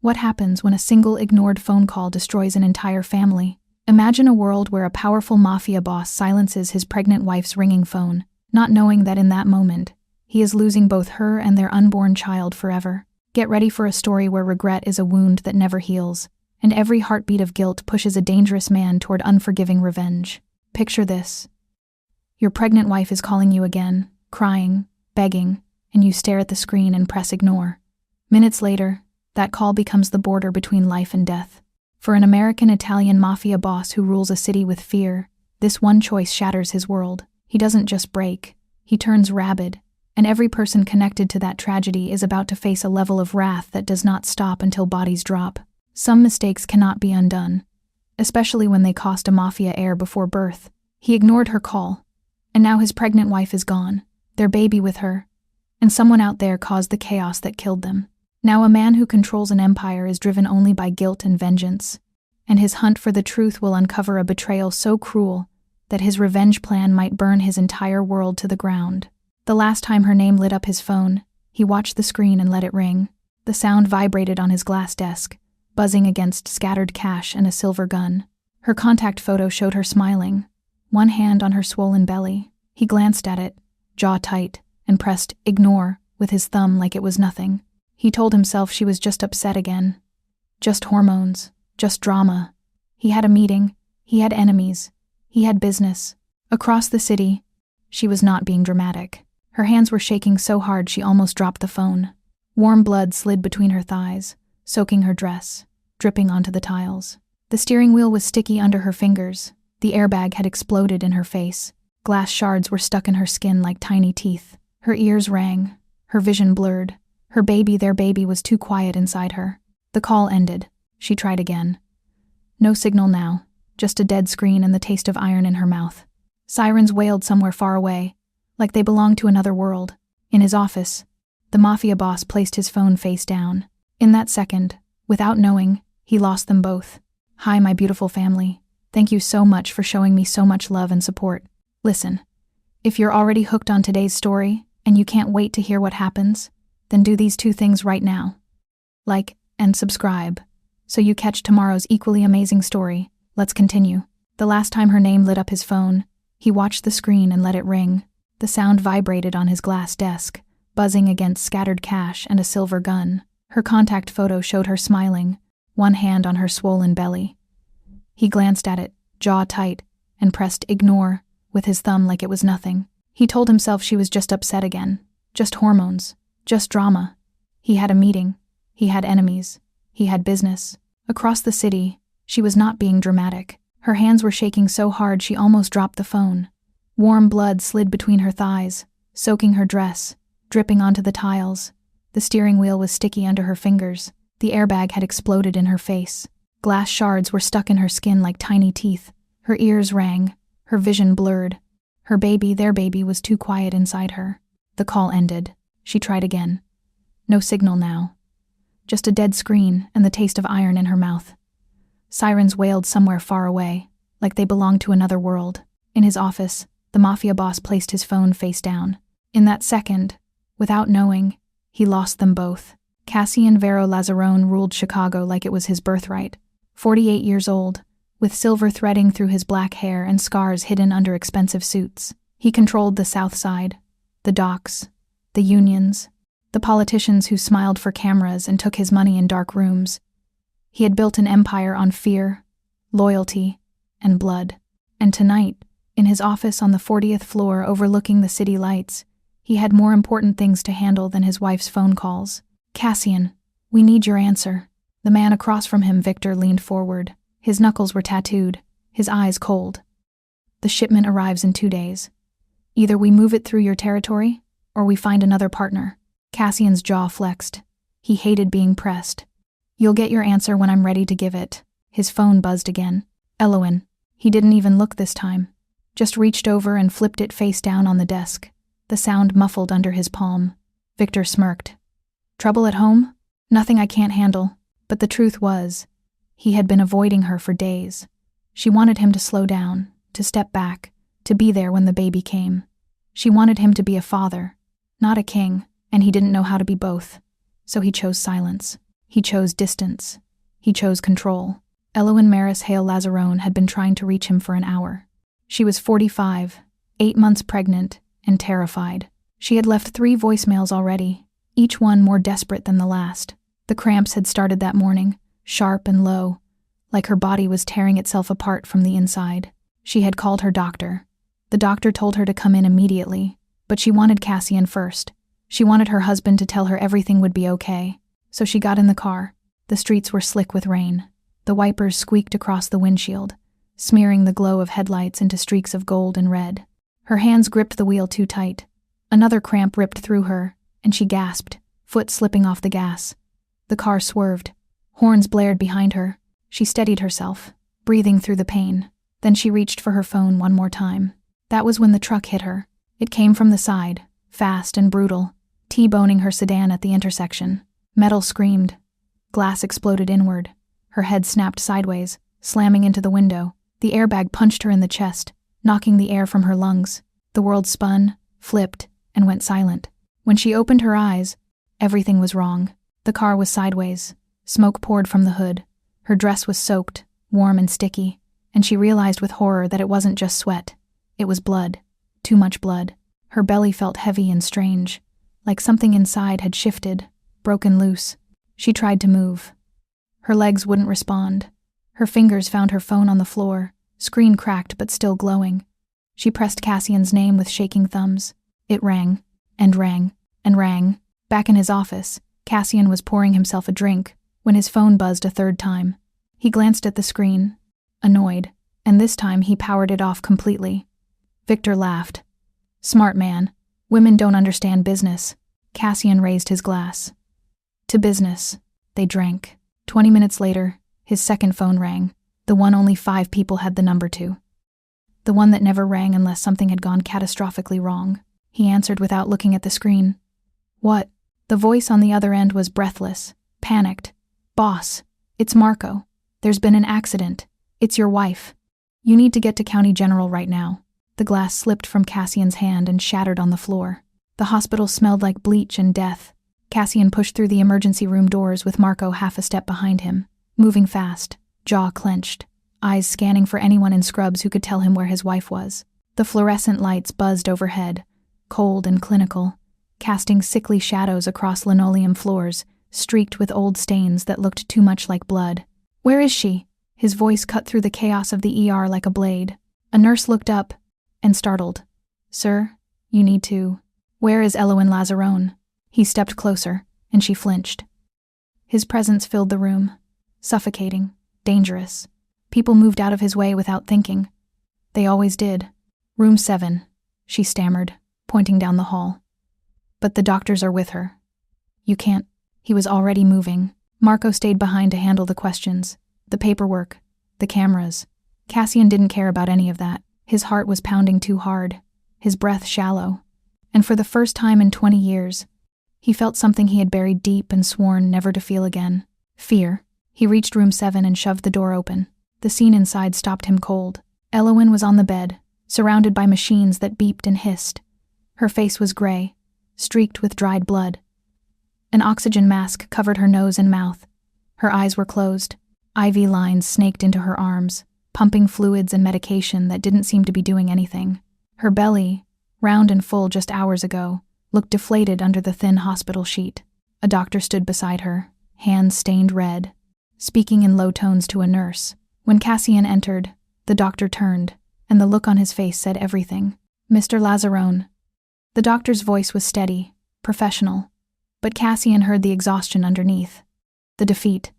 What happens when a single ignored phone call destroys an entire family? Imagine a world where a powerful mafia boss silences his pregnant wife's ringing phone, not knowing that in that moment, he is losing both her and their unborn child forever. Get ready for a story where regret is a wound that never heals, and every heartbeat of guilt pushes a dangerous man toward unforgiving revenge. Picture this. Your pregnant wife is calling you again, crying, begging, and you stare at the screen and press ignore. Minutes later, that call becomes the border between life and death. For an American-Italian mafia boss who rules a city with fear, this one choice shatters his world. He doesn't just break, he turns rabid, and every person connected to that tragedy is about to face a level of wrath that does not stop until bodies drop. Some mistakes cannot be undone, especially when they cost a mafia heir before birth. He ignored her call, and now his pregnant wife is gone, their baby with her, and someone out there caused the chaos that killed them. Now a man who controls an empire is driven only by guilt and vengeance, and his hunt for the truth will uncover a betrayal so cruel that his revenge plan might burn his entire world to the ground. The last time her name lit up his phone, he watched the screen and let it ring. The sound vibrated on his glass desk, buzzing against scattered cash and a silver gun. Her contact photo showed her smiling, one hand on her swollen belly. He glanced at it, jaw tight, and pressed ignore with his thumb like it was nothing. He told himself she was just upset again. Just hormones, just drama. He had a meeting, he had enemies, he had business. Across the city, she was not being dramatic. Her hands were shaking so hard she almost dropped the phone. Warm blood slid between her thighs, soaking her dress, dripping onto the tiles. The steering wheel was sticky under her fingers. The airbag had exploded in her face. Glass shards were stuck in her skin like tiny teeth. Her ears rang, her vision blurred. Her baby, their baby, was too quiet inside her. The call ended. She tried again. No signal now, just a dead screen and the taste of iron in her mouth. Sirens wailed somewhere far away, like they belonged to another world. In his office, the mafia boss placed his phone face down. In that second, without knowing, he lost them both. Hi, my beautiful family. Thank you so much for showing me so much love and support. Listen, if you're already hooked on today's story and you can't wait to hear what happens, then do these two things right now. Like and subscribe, so you catch tomorrow's equally amazing story. Let's continue. The last time her name lit up his phone, he watched the screen and let it ring. The sound vibrated on his glass desk, buzzing against scattered cash and a silver gun. Her contact photo showed her smiling, one hand on her swollen belly. He glanced at it, jaw tight, and pressed ignore with his thumb like it was nothing. He told himself she was just upset again. Just hormones. Just drama. He had a meeting. He had enemies. He had business. Across the city, she was not being dramatic. Her hands were shaking so hard she almost dropped the phone. Warm blood slid between her thighs, soaking her dress, dripping onto the tiles. The steering wheel was sticky under her fingers. The airbag had exploded in her face. Glass shards were stuck in her skin like tiny teeth. Her ears rang, her vision blurred. Her baby, their baby, was too quiet inside her. The call ended. She tried again. No signal now. Just a dead screen and the taste of iron in her mouth. Sirens wailed somewhere far away, like they belonged to another world. In his office, the mafia boss placed his phone face down. In that second, without knowing, he lost them both. Cassian Vero Lazzarone ruled Chicago like it was his birthright. 48 years old, with silver threading through his black hair and scars hidden under expensive suits. He controlled the South Side, the docks, the unions, the politicians who smiled for cameras and took his money in dark rooms. He had built an empire on fear, loyalty, and blood. And tonight, in his office on the 40th floor overlooking the city lights, he had more important things to handle than his wife's phone calls. Cassian, we need your answer. The man across from him, Victor, leaned forward. His knuckles were tattooed, his eyes cold. The shipment arrives in 2 days. Either we move it through your territory, or we find another partner. Cassian's jaw flexed. He hated being pressed. You'll get your answer when I'm ready to give it. His phone buzzed again. Eloin. He didn't even look this time. Just reached over and flipped it face down on the desk. The sound muffled under his palm. Victor smirked. Trouble at home? Nothing I can't handle. But the truth was, he had been avoiding her for days. She wanted him to slow down, to step back, to be there when the baby came. She wanted him to be a father, not a king, and he didn't know how to be both. So he chose silence. He chose distance. He chose control. Elowen Maris Hale Lazarone had been trying to reach him for an hour. She was 45, 8 months pregnant, and terrified. She had left 3 voicemails already, each one more desperate than the last. The cramps had started that morning, sharp and low, like her body was tearing itself apart from the inside. She had called her doctor. The doctor told her to come in immediately, but she wanted Cassian first. She wanted her husband to tell her everything would be okay. So she got in the car. The streets were slick with rain. The wipers squeaked across the windshield, smearing the glow of headlights into streaks of gold and red. Her hands gripped the wheel too tight. Another cramp ripped through her, and she gasped, foot slipping off the gas. The car swerved. Horns blared behind her. She steadied herself, breathing through the pain. Then she reached for her phone one more time. That was when the truck hit her. It came from the side, fast and brutal, T-boning her sedan at the intersection. Metal screamed. Glass exploded inward. Her head snapped sideways, slamming into the window. The airbag punched her in the chest, knocking the air from her lungs. The world spun, flipped, and went silent. When she opened her eyes, everything was wrong. The car was sideways. Smoke poured from the hood. Her dress was soaked, warm and sticky, and she realized with horror that it wasn't just sweat. It was blood. Too much blood. Her belly felt heavy and strange, like something inside had shifted, broken loose. She tried to move. Her legs wouldn't respond. Her fingers found her phone on the floor, screen cracked but still glowing. She pressed Cassian's name with shaking thumbs. It rang, and rang, and rang. Back in his office, Cassian was pouring himself a drink when his phone buzzed a third time. He glanced at the screen, annoyed, and this time he powered it off completely. Victor laughed. Smart man. Women don't understand business. Cassian raised his glass. To business. They drank. 20 minutes later, his second phone rang, the one only 5 people had the number to. The one that never rang unless something had gone catastrophically wrong. He answered without looking at the screen. What? The voice on the other end was breathless, panicked. Boss, it's Marco. There's been an accident. It's your wife. You need to get to County General right now. The glass slipped from Cassian's hand and shattered on the floor. The hospital smelled like bleach and death. Cassian pushed through the emergency room doors with Marco half a step behind him, moving fast, jaw clenched, eyes scanning for anyone in scrubs who could tell him where his wife was. The fluorescent lights buzzed overhead, cold and clinical, casting sickly shadows across linoleum floors, streaked with old stains that looked too much like blood. Where is she? His voice cut through the chaos of the ER like a blade. A nurse looked up, and startled. Sir, you need to... Where is Elowen Lazarone? He stepped closer, and she flinched. His presence filled the room, suffocating, dangerous. People moved out of his way without thinking. They always did. Room 7, she stammered, pointing down the hall. But the doctors are with her. You can't... He was already moving. Marco stayed behind to handle the questions, the paperwork, the cameras. Cassian didn't care about any of that. His heart was pounding too hard, his breath shallow. And for the first time in 20 years, he felt something he had buried deep and sworn never to feel again. Fear. He reached room 7 and shoved the door open. The scene inside stopped him cold. Elowen was on the bed, surrounded by machines that beeped and hissed. Her face was gray, streaked with dried blood. An oxygen mask covered her nose and mouth. Her eyes were closed. IV lines snaked into her arms, pumping fluids and medication that didn't seem to be doing anything. Her belly, round and full just hours ago, looked deflated under the thin hospital sheet. A doctor stood beside her, hands stained red, speaking in low tones to a nurse. When Cassian entered, the doctor turned, and the look on his face said everything. Mr. Lazarone. The doctor's voice was steady, professional, but Cassian heard the exhaustion underneath. The defeat.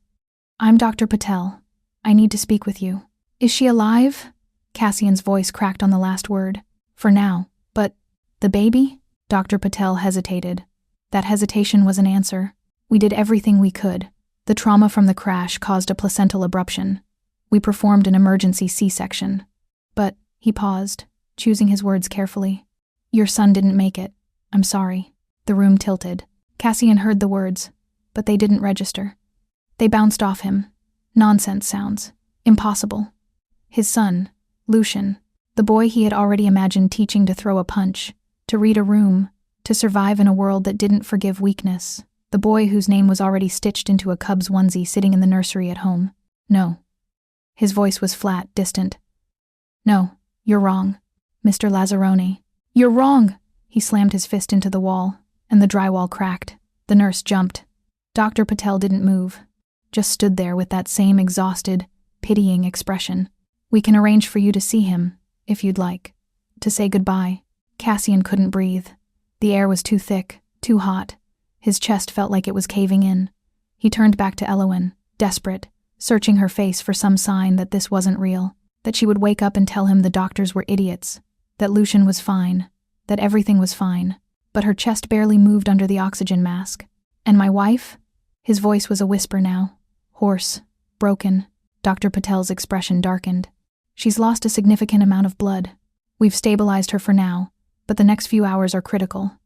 I'm Dr. Patel. I need to speak with you. Is she alive? Cassian's voice cracked on the last word. For now. But, the baby? Dr. Patel hesitated. That hesitation was an answer. We did everything we could. The trauma from the crash caused a placental abruption. We performed an emergency C-section. But, he paused, choosing his words carefully. Your son didn't make it. I'm sorry. The room tilted. Cassian heard the words, but they didn't register. They bounced off him. Nonsense sounds. Impossible. His son, Lucian, the boy he had already imagined teaching to throw a punch, to read a room, to survive in a world that didn't forgive weakness, The boy whose name was already stitched into a Cubs onesie sitting in the nursery at home. No. His voice was flat, distant. No, you're wrong. Mr. Lazzaroni. You're wrong! He slammed his fist into the wall, and the drywall cracked. The nurse jumped. Dr. Patel didn't move, just stood there with that same exhausted, pitying expression. We can arrange for you to see him, if you'd like. To say goodbye. Cassian couldn't breathe. The air was too thick, too hot. His chest felt like it was caving in. He turned back to Elowen, desperate, searching her face for some sign that this wasn't real, that she would wake up and tell him the doctors were idiots, that Lucian was fine, that everything was fine. But her chest barely moved under the oxygen mask. And my wife? His voice was a whisper now, hoarse, broken. Dr. Patel's expression darkened. She's lost a significant amount of blood. We've stabilized her for now, but the next few hours are critical.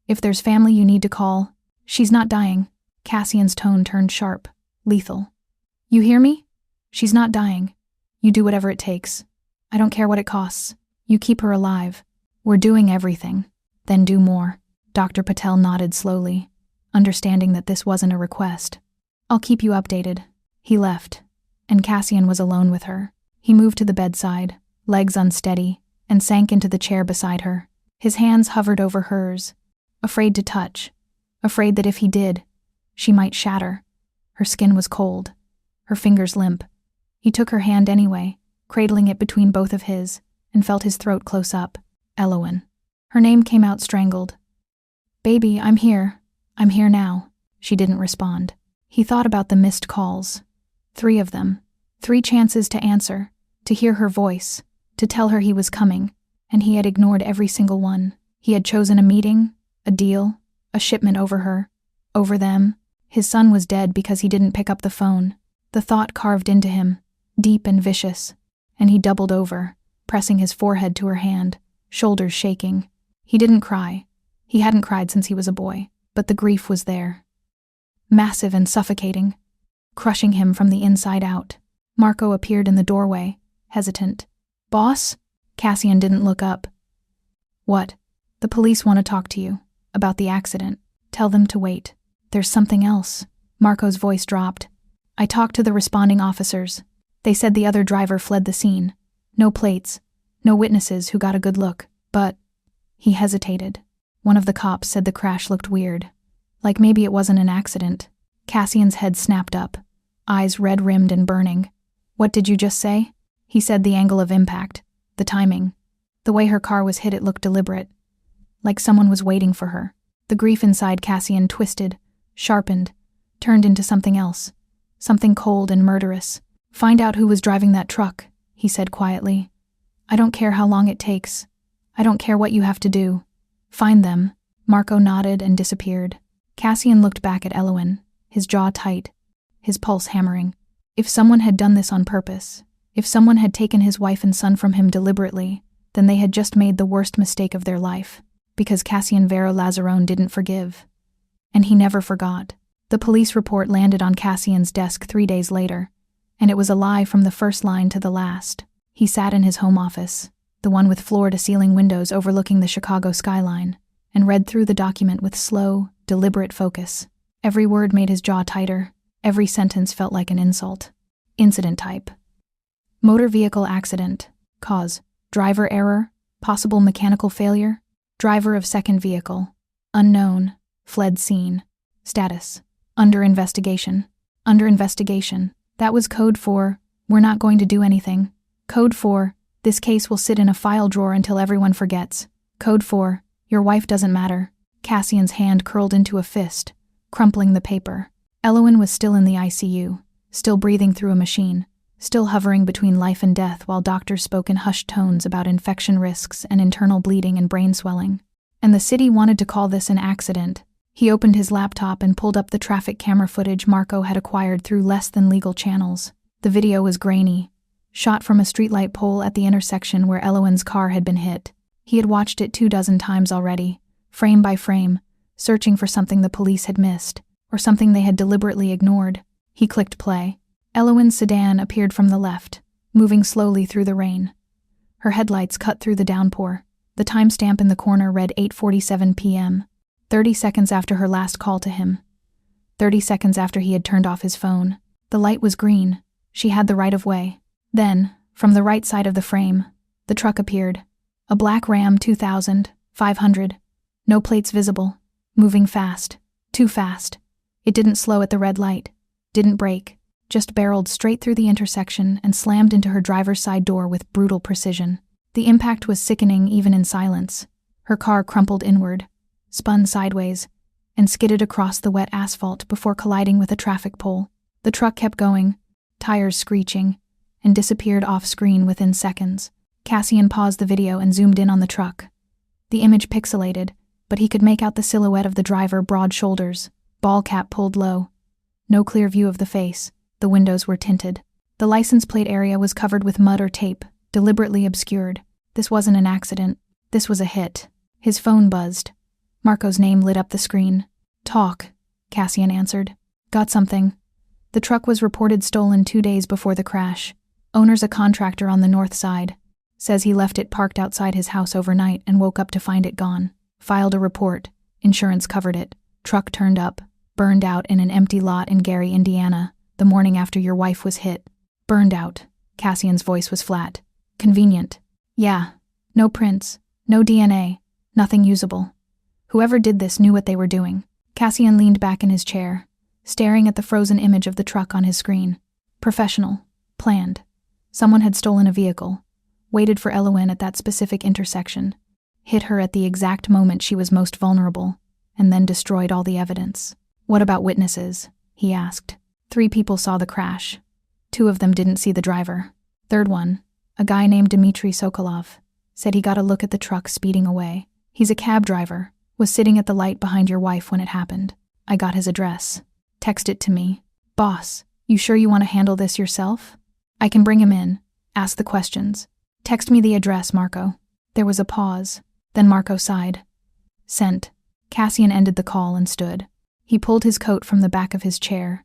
If there's family you need to call, she's not dying. Cassian's tone turned sharp, lethal. You hear me? She's not dying. You do whatever it takes. I don't care what it costs. You keep her alive. We're doing everything. Then do more. Dr. Patel nodded slowly, understanding that this wasn't a request. I'll keep you updated. He left, and Cassian was alone with her. He moved to the bedside, legs unsteady, and sank into the chair beside her. His hands hovered over hers, afraid to touch, afraid that if he did, she might shatter. Her skin was cold, her fingers limp. He took her hand anyway, cradling it between both of his, and felt his throat close up. Elowen. Her name came out strangled. Baby, I'm here. I'm here now. She didn't respond. He thought about the missed calls. 3 of them. 3 chances to answer, to hear her voice, to tell her he was coming, and he had ignored every single one. He had chosen a meeting, a deal, a shipment over her, over them. His son was dead because he didn't pick up the phone. The thought carved into him, deep and vicious, and he doubled over, pressing his forehead to her hand, shoulders shaking. He didn't cry. He hadn't cried since he was a boy, but the grief was there. Massive and suffocating, crushing him from the inside out. Marco appeared in the doorway, hesitant. Boss? Cassian didn't look up. What? The police want to talk to you. About the accident. Tell them to wait. There's something else. Marco's voice dropped. I talked to the responding officers. They said the other driver fled the scene. No plates. No witnesses who got a good look. But... He hesitated. One of the cops said the crash looked weird. Like maybe it wasn't an accident. Cassian's head snapped up, eyes red-rimmed and burning. What did you just say? He said the angle of impact, the timing. The way her car was hit, it looked deliberate. Like someone was waiting for her. The grief inside Cassian twisted, sharpened, turned into something else. Something cold and murderous. Find out who was driving that truck, he said quietly. I don't care how long it takes. I don't care what you have to do. Find them. Marco nodded and disappeared. Cassian looked back at Elowen, his jaw tight, his pulse hammering. If someone had done this on purpose, if someone had taken his wife and son from him deliberately, then they had just made the worst mistake of their life, because Cassian Vero Lazzarone didn't forgive. And he never forgot. The police report landed on Cassian's desk 3 days later, and it was a lie from the first line to the last. He sat in his home office, the one with floor-to-ceiling windows overlooking the Chicago skyline, and read through the document with slow, deliberate focus. Every word made his jaw tighter. Every sentence felt like an insult. Incident type. Motor vehicle accident. Cause. Driver error. Possible mechanical failure. Driver of second vehicle. Unknown. Fled scene. Status. Under investigation. Under investigation. That was code for, we're not going to do anything. Code for, this case will sit in a file drawer until everyone forgets. Code for, your wife doesn't matter. Cassian's hand curled into a fist, crumpling the paper. Elowen was still in the ICU, still breathing through a machine, still hovering between life and death while doctors spoke in hushed tones about infection risks and internal bleeding and brain swelling. And the city wanted to call this an accident. He opened his laptop and pulled up the traffic camera footage Marco had acquired through less than legal channels. The video was grainy, shot from a streetlight pole at the intersection where Elowen's car had been hit. He had watched it 24 times already, frame by frame, searching for something the police had missed, or something they had deliberately ignored. He clicked play. Elowen's sedan appeared from the left, moving slowly through the rain. Her headlights cut through the downpour. The timestamp in the corner read 8:47 p.m., 30 seconds after her last call to him. 30 seconds after he had turned off his phone. The light was green. She had the right of way. Then, from the right side of the frame, the truck appeared. A black Ram 2500. No plates visible. Moving fast. Too fast. It didn't slow at the red light. Didn't brake. Just barreled straight through the intersection and slammed into her driver's side door with brutal precision. The impact was sickening even in silence. Her car crumpled inward, spun sideways, and skidded across the wet asphalt before colliding with a traffic pole. The truck kept going, tires screeching, and disappeared off-screen within seconds. Cassian paused the video and zoomed in on the truck. The image pixelated, but he could make out the silhouette of the driver, broad shoulders, ball cap pulled low. No clear view of the face. The windows were tinted. The license plate area was covered with mud or tape, deliberately obscured. This wasn't an accident. This was a hit. His phone buzzed. Marco's name lit up the screen. "Talk," Cassian answered. "Got something." The truck was reported stolen 2 days before the crash. Owner's a contractor on the north side. Says he left it parked outside his house overnight and woke up to find it gone. Filed a report. Insurance covered it. Truck turned up. Burned out in an empty lot in Gary, Indiana, the morning after your wife was hit. Burned out. Cassian's voice was flat. Convenient. Yeah. No prints. No DNA. Nothing usable. Whoever did this knew what they were doing. Cassian leaned back in his chair, staring at the frozen image of the truck on his screen. Professional. Planned. Someone had stolen a vehicle, waited for Elowen at that specific intersection, hit her at the exact moment she was most vulnerable, and then destroyed all the evidence. "What about witnesses?" he asked. 3 people saw the crash. 2 of them didn't see the driver. Third one, a guy named Dmitry Sokolov, said he got a look at the truck speeding away. He's a cab driver, was sitting at the light behind your wife when it happened. I got his address. Text it to me. "Boss, you sure you want to handle this yourself? I can bring him in. Ask the questions. Text me the address, Marco." There was a pause. Then Marco sighed. "Sent." Cassian ended the call and stood. He pulled his coat from the back of his chair,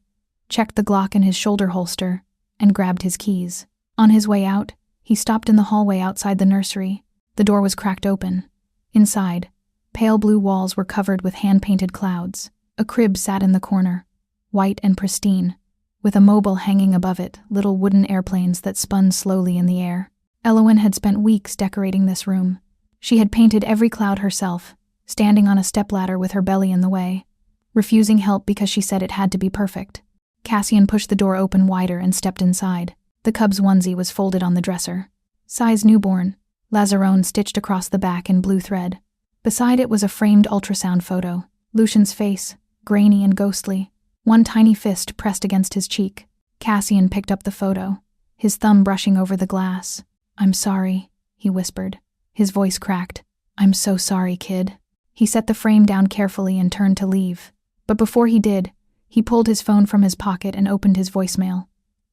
checked the Glock in his shoulder holster, and grabbed his keys. On his way out, he stopped in the hallway outside the nursery. The door was cracked open. Inside, pale blue walls were covered with hand-painted clouds. A crib sat in the corner, white and pristine, with a mobile hanging above it, little wooden airplanes that spun slowly in the air. Elowen had spent weeks decorating this room. She had painted every cloud herself, standing on a stepladder with her belly in the way, refusing help because she said it had to be perfect. Cassian pushed the door open wider and stepped inside. The cub's onesie was folded on the dresser. Size newborn, Lazarone stitched across the back in blue thread. Beside it was a framed ultrasound photo. Lucian's face, grainy and ghostly, one tiny fist pressed against his cheek. Cassian picked up the photo, his thumb brushing over the glass. "I'm sorry," he whispered. His voice cracked. "I'm so sorry, kid." He set the frame down carefully and turned to leave. But before he did, he pulled his phone from his pocket and opened his voicemail.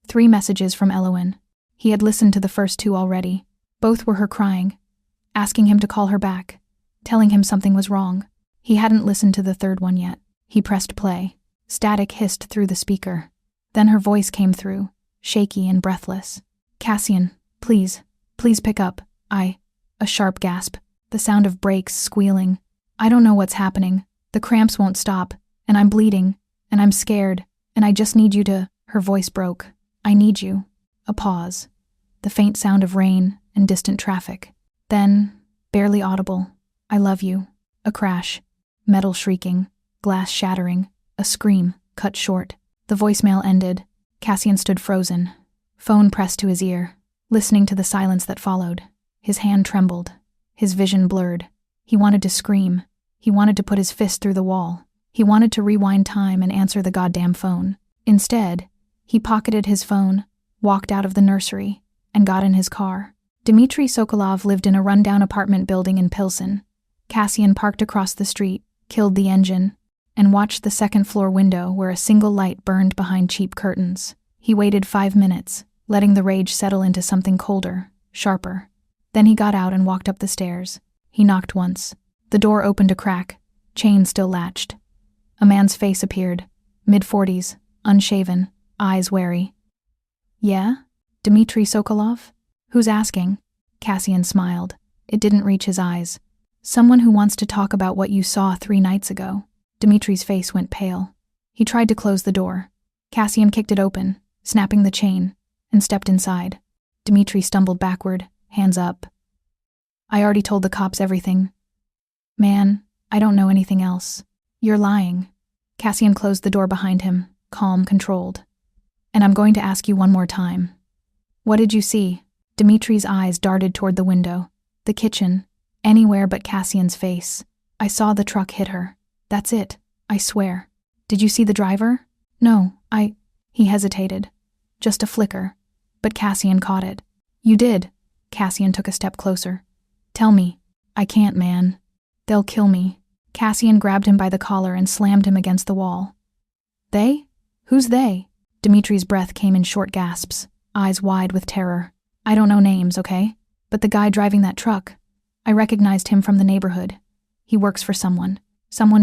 3 messages from Elowen. He had listened to the first 2 already. Both were her crying, asking him to call her back, telling him something was wrong. He hadn't listened to the third one yet. He pressed play. Static hissed through the speaker. Then her voice came through, shaky and breathless. "Cassian, please pick up. A sharp gasp, the sound of brakes squealing. "I don't know what's happening. The cramps won't stop, and I'm bleeding, and I'm scared, and I just need you to..." Her voice broke. "I need you." A pause. The faint sound of rain and distant traffic. Then, barely audible, "I love you." A crash. Metal shrieking. Glass shattering. A scream, cut short. The voicemail ended. Cassian stood frozen, phone pressed to his ear, listening to the silence that followed. His hand trembled. His vision blurred. He wanted to scream. He wanted to put his fist through the wall. He wanted to rewind time and answer the goddamn phone. Instead, he pocketed his phone, walked out of the nursery, and got in his car. Dmitry Sokolov lived in a rundown apartment building in Pilsen. Cassian parked across the street, killed the engine, and watched the second-floor window where a single light burned behind cheap curtains. He waited 5 minutes, letting the rage settle into something colder, sharper. Then he got out and walked up the stairs. He knocked once. The door opened a crack, chain still latched. A man's face appeared, mid-40s, unshaven, eyes wary. "Yeah? Dmitry Sokolov? Who's asking?" Cassian smiled. It didn't reach his eyes. "Someone who wants to talk about what you saw 3 nights ago." Dmitry's face went pale. He tried to close the door. Cassian kicked it open, snapping the chain, and stepped inside. Dmitri stumbled backward, hands up. I already told the cops everything. Man, I don't know anything else. You're lying. Cassian closed the door behind him, calm, controlled. And I'm going to ask you one more time. What did you see? Dmitri's eyes darted toward the window, the kitchen, anywhere but Cassian's face. I saw the truck hit her. That's it, I swear. Did you see the driver? No, He hesitated. Just a flicker. But Cassian caught it. You did. Cassian took a step closer. Tell me. I can't, man. They'll kill me. Cassian grabbed him by the collar and slammed him against the wall. They? Who's they? Dmitri's breath came in short gasps, eyes wide with terror. I don't know names, okay? But the guy driving that truck, I recognized him from the neighborhood. He works for someone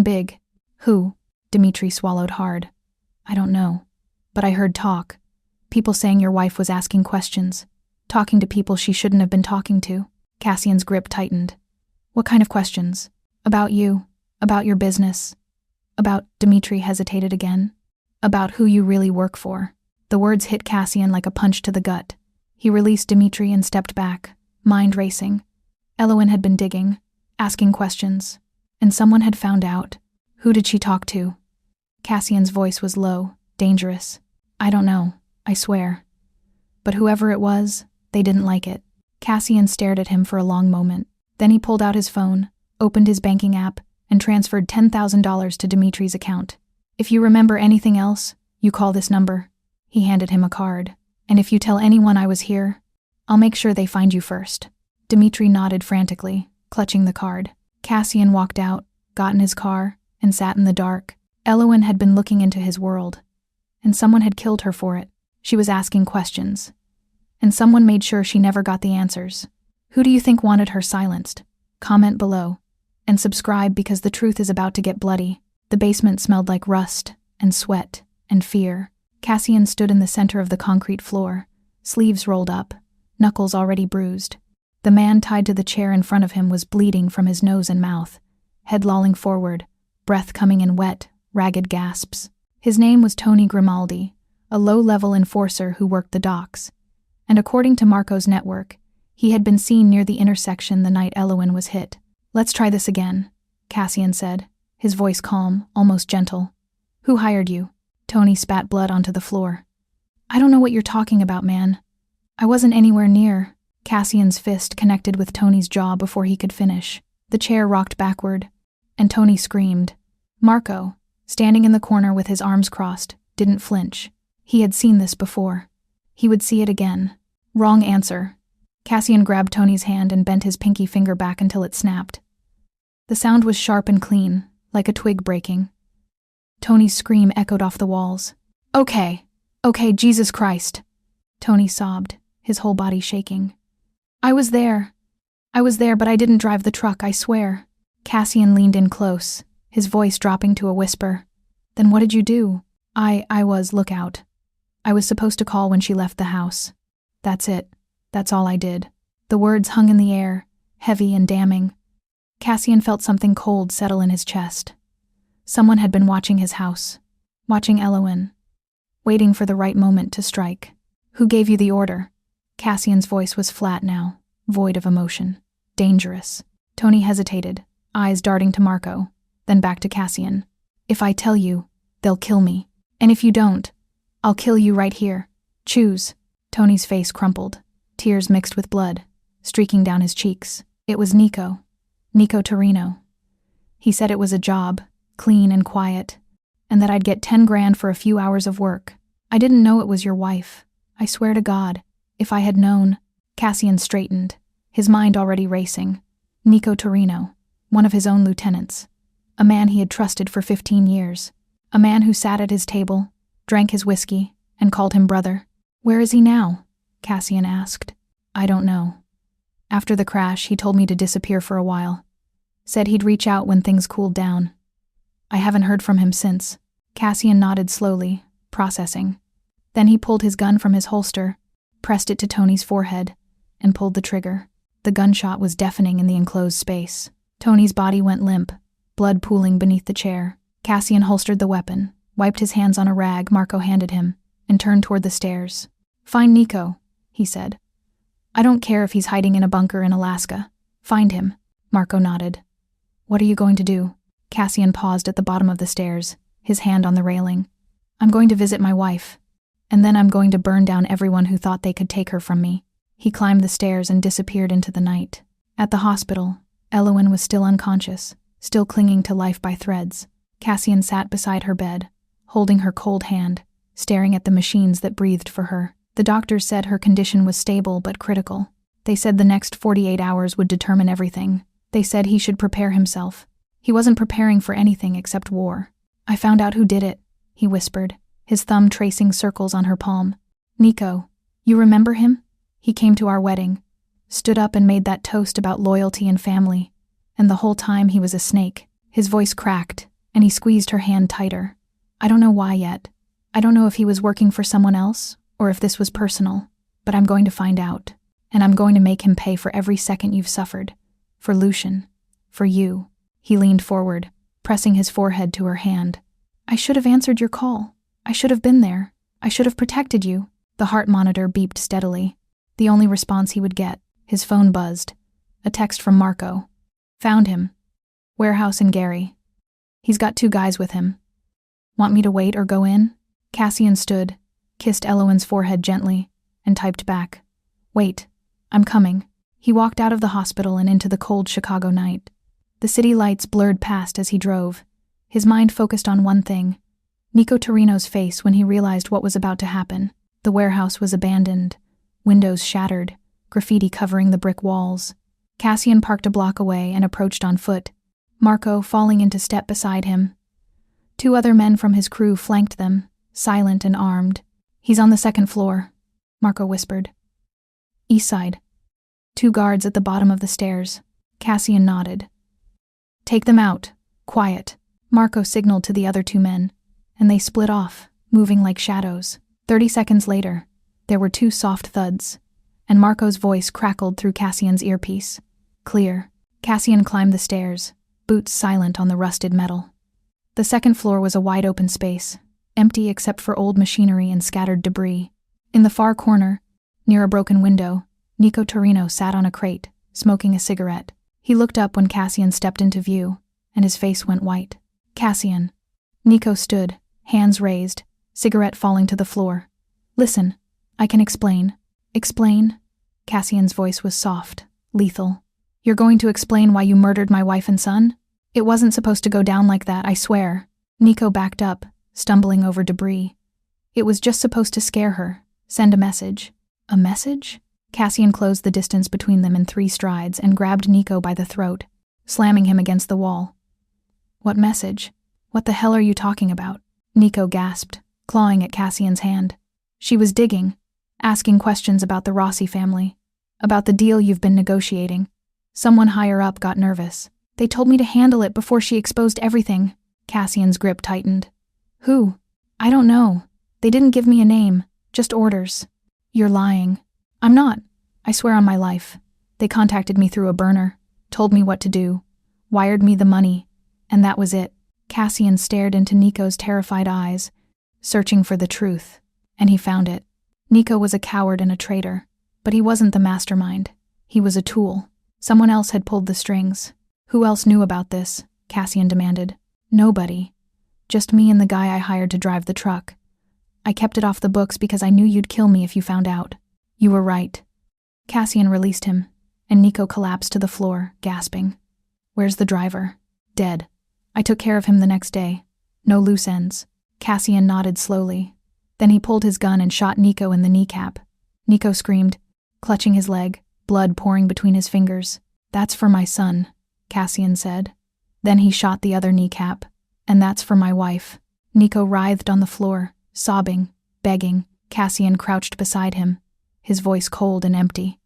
big. Who? Dmitri swallowed hard. I don't know. But I heard talk. People saying your wife was asking questions, talking to people she shouldn't have been talking to. Cassian's grip tightened. What kind of questions? About you, about your business, about, Dmitri hesitated again, about who you really work for. The words hit Cassian like a punch to the gut. He released Dmitri and stepped back, mind racing. Elowen had been digging, asking questions, and someone had found out. Who did she talk to? Cassian's voice was low, dangerous. I don't know, I swear. But whoever it was, they didn't like it. Cassian stared at him for a long moment. Then he pulled out his phone, opened his banking app, and transferred $10,000 to Dmitri's account. If you remember anything else, you call this number. He handed him a card. And if you tell anyone I was here, I'll make sure they find you first. Dmitri nodded frantically, clutching the card. Cassian walked out, got in his car, and sat in the dark. Elowen had been looking into his world, and someone had killed her for it. She was asking questions, and someone made sure she never got the answers. Who do you think wanted her silenced? Comment below. And subscribe because the truth is about to get bloody. The basement smelled like rust, and sweat, and fear. Cassian stood in the center of the concrete floor, sleeves rolled up, knuckles already bruised. The man tied to the chair in front of him was bleeding from his nose and mouth, head lolling forward, breath coming in wet, ragged gasps. His name was Tony Grimaldi, a low-level enforcer who worked the docks. And according to Marco's network, he had been seen near the intersection the night Elowen was hit. Let's try this again, Cassian said, his voice calm, almost gentle. Who hired you? Tony spat blood onto the floor. I don't know what you're talking about, man. I wasn't anywhere near. Cassian's fist connected with Tony's jaw before he could finish. The chair rocked backward, and Tony screamed. Marco, standing in the corner with his arms crossed, didn't flinch. He had seen this before. He would see it again. Wrong answer. Cassian grabbed Tony's hand and bent his pinky finger back until it snapped. The sound was sharp and clean, like a twig breaking. Tony's scream echoed off the walls. Okay, Jesus Christ. Tony sobbed, his whole body shaking. I was there, but I didn't drive the truck, I swear. Cassian leaned in close, his voice dropping to a whisper. Then what did you do? I was lookout. I was supposed to call when she left the house. That's it. That's all I did. The words hung in the air, heavy and damning. Cassian felt something cold settle in his chest. Someone had been watching his house, watching Elowen, waiting for the right moment to strike. Who gave you the order? Cassian's voice was flat now, void of emotion. Dangerous. Tony hesitated, eyes darting to Marco, then back to Cassian. If I tell you, they'll kill me. And if you don't, I'll kill you right here. Choose. Tony's face crumpled, tears mixed with blood, streaking down his cheeks. It was Nico Torino. He said it was a job, clean and quiet, and that I'd get 10 grand for a few hours of work. I didn't know it was your wife. I swear to God, if I had known. Cassian straightened, his mind already racing. Nico Torino, one of his own lieutenants, a man he had trusted for 15 years, a man who sat at his table, drank his whiskey, and called him brother. Where is he now? Cassian asked. I don't know. After the crash, he told me to disappear for a while. Said he'd reach out when things cooled down. I haven't heard from him since. Cassian nodded slowly, processing. Then he pulled his gun from his holster, pressed it to Tony's forehead, and pulled the trigger. The gunshot was deafening in the enclosed space. Tony's body went limp, blood pooling beneath the chair. Cassian holstered the weapon, wiped his hands on a rag Marco handed him, and turned toward the stairs. "Find Nico," he said. "I don't care if he's hiding in a bunker in Alaska. Find him." Marco nodded. "What are you going to do?" Cassian paused at the bottom of the stairs, his hand on the railing. "I'm going to visit my wife. And then I'm going to burn down everyone who thought they could take her from me." He climbed the stairs and disappeared into the night. At the hospital, Elowen was still unconscious, still clinging to life by threads. Cassian sat beside her bed, holding her cold hand, staring at the machines that breathed for her. The doctors said her condition was stable but critical. They said the next 48 hours would determine everything. They said he should prepare himself. He wasn't preparing for anything except war. "I found out who did it," he whispered, his thumb tracing circles on her palm. "Nico. You remember him? He came to our wedding, stood up and made that toast about loyalty and family, and the whole time he was a snake." His voice cracked, and he squeezed her hand tighter. "I don't know why yet. I don't know if he was working for someone else, or if this was personal, but I'm going to find out, and I'm going to make him pay for every second you've suffered. For Lucian. For you." He leaned forward, pressing his forehead to her hand. "I should have answered your call. I should have been there. I should have protected you." The heart monitor beeped steadily. The only response he would get. His phone buzzed. A text from Marco. "Found him. Warehouse in Gary. He's got 2 guys with him. Want me to wait or go in?" Cassian stood, kissed Elowen's forehead gently, and typed back, "Wait. I'm coming." He walked out of the hospital and into the cold Chicago night. The city lights blurred past as he drove, his mind focused on one thing: Nico Torino's face when he realized what was about to happen. The warehouse was abandoned, windows shattered, graffiti covering the brick walls. Cassian parked a block away and approached on foot, Marco falling into step beside him. 2 other men from his crew flanked them, silent and armed. "He's on the 2nd floor," Marco whispered. "East side." 2 guards at the bottom of the stairs. Cassian nodded. "Take them out. Quiet." Marco signaled to the other 2 men, and they split off, moving like shadows. 30 seconds later, there were 2 soft thuds, and Marco's voice crackled through Cassian's earpiece. "Clear." Cassian climbed the stairs, boots silent on the rusted metal. The 2nd floor was a wide-open space, empty except for old machinery and scattered debris. In the far corner, near a broken window, Nico Torino sat on a crate, smoking a cigarette. He looked up when Cassian stepped into view, and his face went white. "Cassian." Nico stood, hands raised, cigarette falling to the floor. "Listen, I can explain." "Explain?" Cassian's voice was soft, lethal. "You're going to explain why you murdered my wife and son? It wasn't supposed to go down like that, I swear." Nico backed up, stumbling over debris. "It was just supposed to scare her, send a message." "A message?" Cassian closed the distance between them in 3 strides and grabbed Nico by the throat, slamming him against the wall. "What message? What the hell are you talking about?" Nico gasped, clawing at Cassian's hand. "She was digging, asking questions about the Rossi family, about the deal you've been negotiating. Someone higher up got nervous. They told me to handle it before she exposed everything." Cassian's grip tightened. "Who?" "I don't know. They didn't give me a name, just orders." "You're lying." "I'm not. I swear on my life. They contacted me through a burner, told me what to do, wired me the money, and that was it." Cassian stared into Nico's terrified eyes, searching for the truth, and he found it. Nico was a coward and a traitor, but he wasn't the mastermind. He was a tool. Someone else had pulled the strings. "Who else knew about this?" Cassian demanded. "Nobody. Just me and the guy I hired to drive the truck. I kept it off the books because I knew you'd kill me if you found out." "You were right." Cassian released him, and Nico collapsed to the floor, gasping. "Where's the driver?" "Dead. I took care of him the next day. No loose ends." Cassian nodded slowly. Then he pulled his gun and shot Nico in the kneecap. Nico screamed, clutching his leg, blood pouring between his fingers. "That's for my son," Cassian said. Then he shot the other kneecap. "And that's for my wife." Nico writhed on the floor, sobbing, begging. Cassian crouched beside him, his voice cold and empty.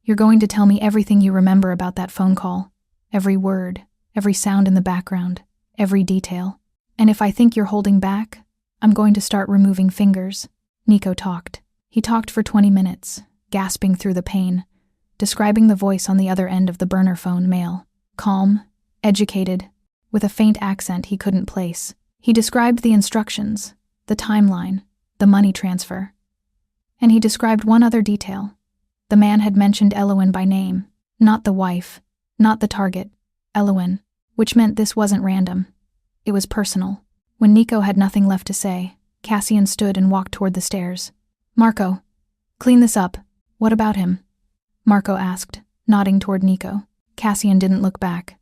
"You're going to tell me everything you remember about that phone call. Every word, every sound in the background, every detail. And if I think you're holding back, I'm going to start removing fingers." Nico talked. He talked for 20 minutes, gasping through the pain, describing the voice on the other end of the burner phone male. Calm, educated, with a faint accent he couldn't place. He described the instructions, the timeline, the money transfer. And he described one other detail. The man had mentioned Elowen by name, not the wife, not the target, Elowen, which meant this wasn't random. It was personal. When Nico had nothing left to say, Cassian stood and walked toward the stairs. Marco, clean this up. What about him? Marco asked, nodding toward Nico. Cassian didn't look back.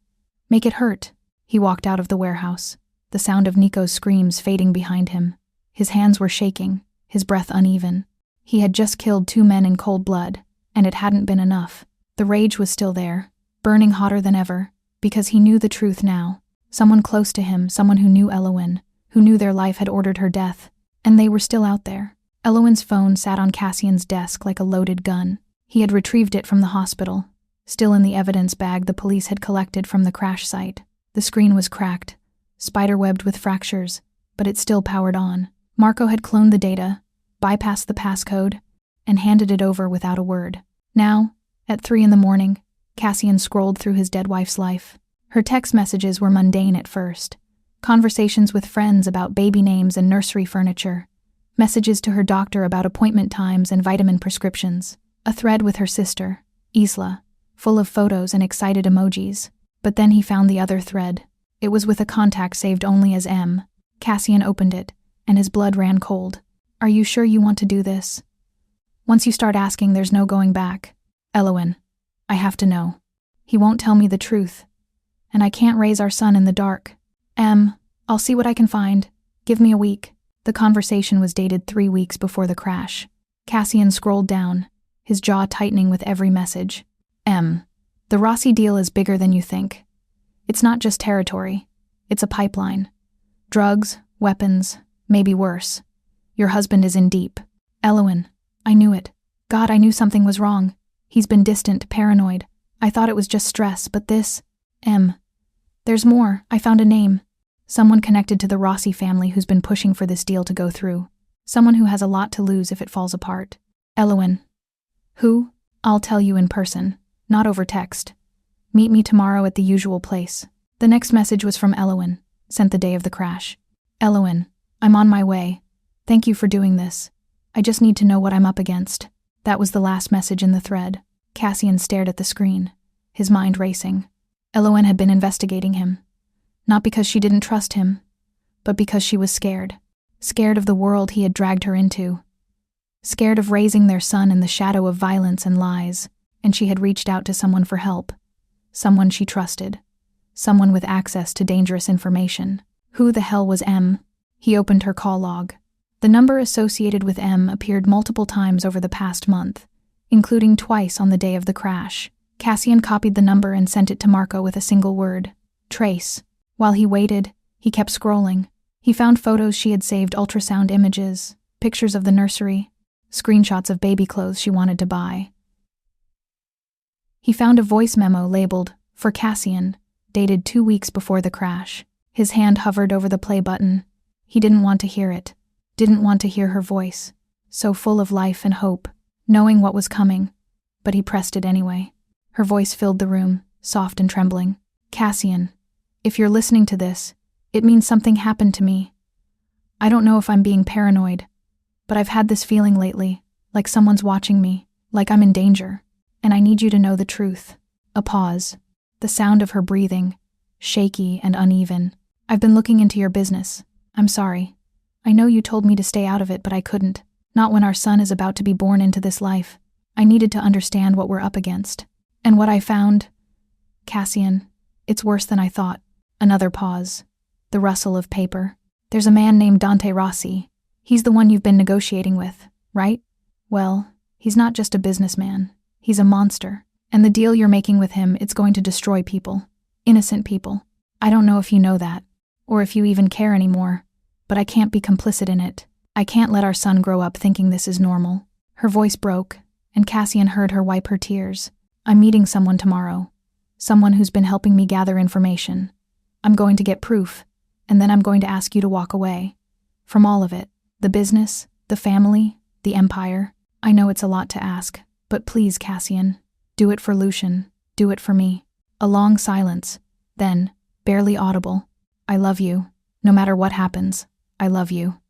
Make it hurt. He walked out of the warehouse, the sound of Nico's screams fading behind him. His hands were shaking, his breath uneven. He had just killed 2 men in cold blood, and it hadn't been enough. The rage was still there, burning hotter than ever, because he knew the truth now. Someone close to him, someone who knew Elowen, who knew their life had ordered her death, and they were still out there. Elowen's phone sat on Cassian's desk like a loaded gun. He had retrieved it from the hospital, still in the evidence bag the police had collected from the crash site. The screen was cracked, spider-webbed with fractures, but it still powered on. Marco had cloned the data, bypassed the passcode, and handed it over without a word. Now, at 3 a.m, Cassian scrolled through his dead wife's life. Her text messages were mundane at first. Conversations with friends about baby names and nursery furniture. Messages to her doctor about appointment times and vitamin prescriptions. A thread with her sister, Isla, full of photos and excited emojis. But then he found the other thread. It was with a contact saved only as M. Cassian opened it, and his blood ran cold. Are you sure you want to do this? Once you start asking, there's no going back. Elowen, I have to know. He won't tell me the truth. And I can't raise our son in the dark. I'll see what I can find. Give me a week. The conversation was dated 3 weeks before the crash. Cassian scrolled down, his jaw tightening with every message. The Rossi deal is bigger than you think. It's not just territory. It's a pipeline. Drugs, weapons, maybe worse. Your husband is in deep. Elowen, I knew it. God, I knew something was wrong. He's been distant, paranoid. I thought it was just stress, but this... There's more. I found a name. Someone connected to the Rossi family who's been pushing for this deal to go through. Someone who has a lot to lose if it falls apart. Elowen. Who? I'll tell you in person, not over text. Meet me tomorrow at the usual place. The next message was from Elowen, sent the day of the crash. Elowen, I'm on my way. Thank you for doing this. I just need to know what I'm up against. That was the last message in the thread. Cassian stared at the screen, his mind racing. Elowen had been investigating him. Not because she didn't trust him, but because she was scared. Scared of the world he had dragged her into. Scared of raising their son in the shadow of violence and lies, and she had reached out to someone for help. Someone she trusted. Someone with access to dangerous information. Who the hell was M? He opened her call log. The number associated with M appeared multiple times over the past month, including twice on the day of the crash. Cassian copied the number and sent it to Marco with a single word. Trace. While he waited, he kept scrolling. He found photos she had saved, ultrasound images, pictures of the nursery, screenshots of baby clothes she wanted to buy. He found a voice memo labeled, "For Cassian," dated 2 weeks before the crash. His hand hovered over the play button. He didn't want to hear it. Didn't want to hear her voice, so full of life and hope, knowing what was coming. But he pressed it anyway. Her voice filled the room, soft and trembling. Cassian, if you're listening to this, it means something happened to me. I don't know if I'm being paranoid, but I've had this feeling lately, like someone's watching me, like I'm in danger, and I need you to know the truth. A pause. The sound of her breathing, shaky and uneven. I've been looking into your business. I'm sorry. I know you told me to stay out of it, but I couldn't. Not when our son is about to be born into this life. I needed to understand what we're up against. And what I found... Cassian, it's worse than I thought. Another pause. The rustle of paper. There's a man named Dante Rossi. He's the one you've been negotiating with, right? Well, he's not just a businessman. He's a monster. And the deal you're making with him, it's going to destroy people. Innocent people. I don't know if you know that, or if you even care anymore, but I can't be complicit in it. I can't let our son grow up thinking this is normal. Her voice broke, and Cassian heard her wipe her tears. I'm meeting someone tomorrow. Someone who's been helping me gather information. I'm going to get proof, and then I'm going to ask you to walk away. From all of it. The business, the family, the empire. I know it's a lot to ask, but please, Cassian, do it for Lucian. Do it for me. A long silence. Then, barely audible. I love you. No matter what happens, I love you.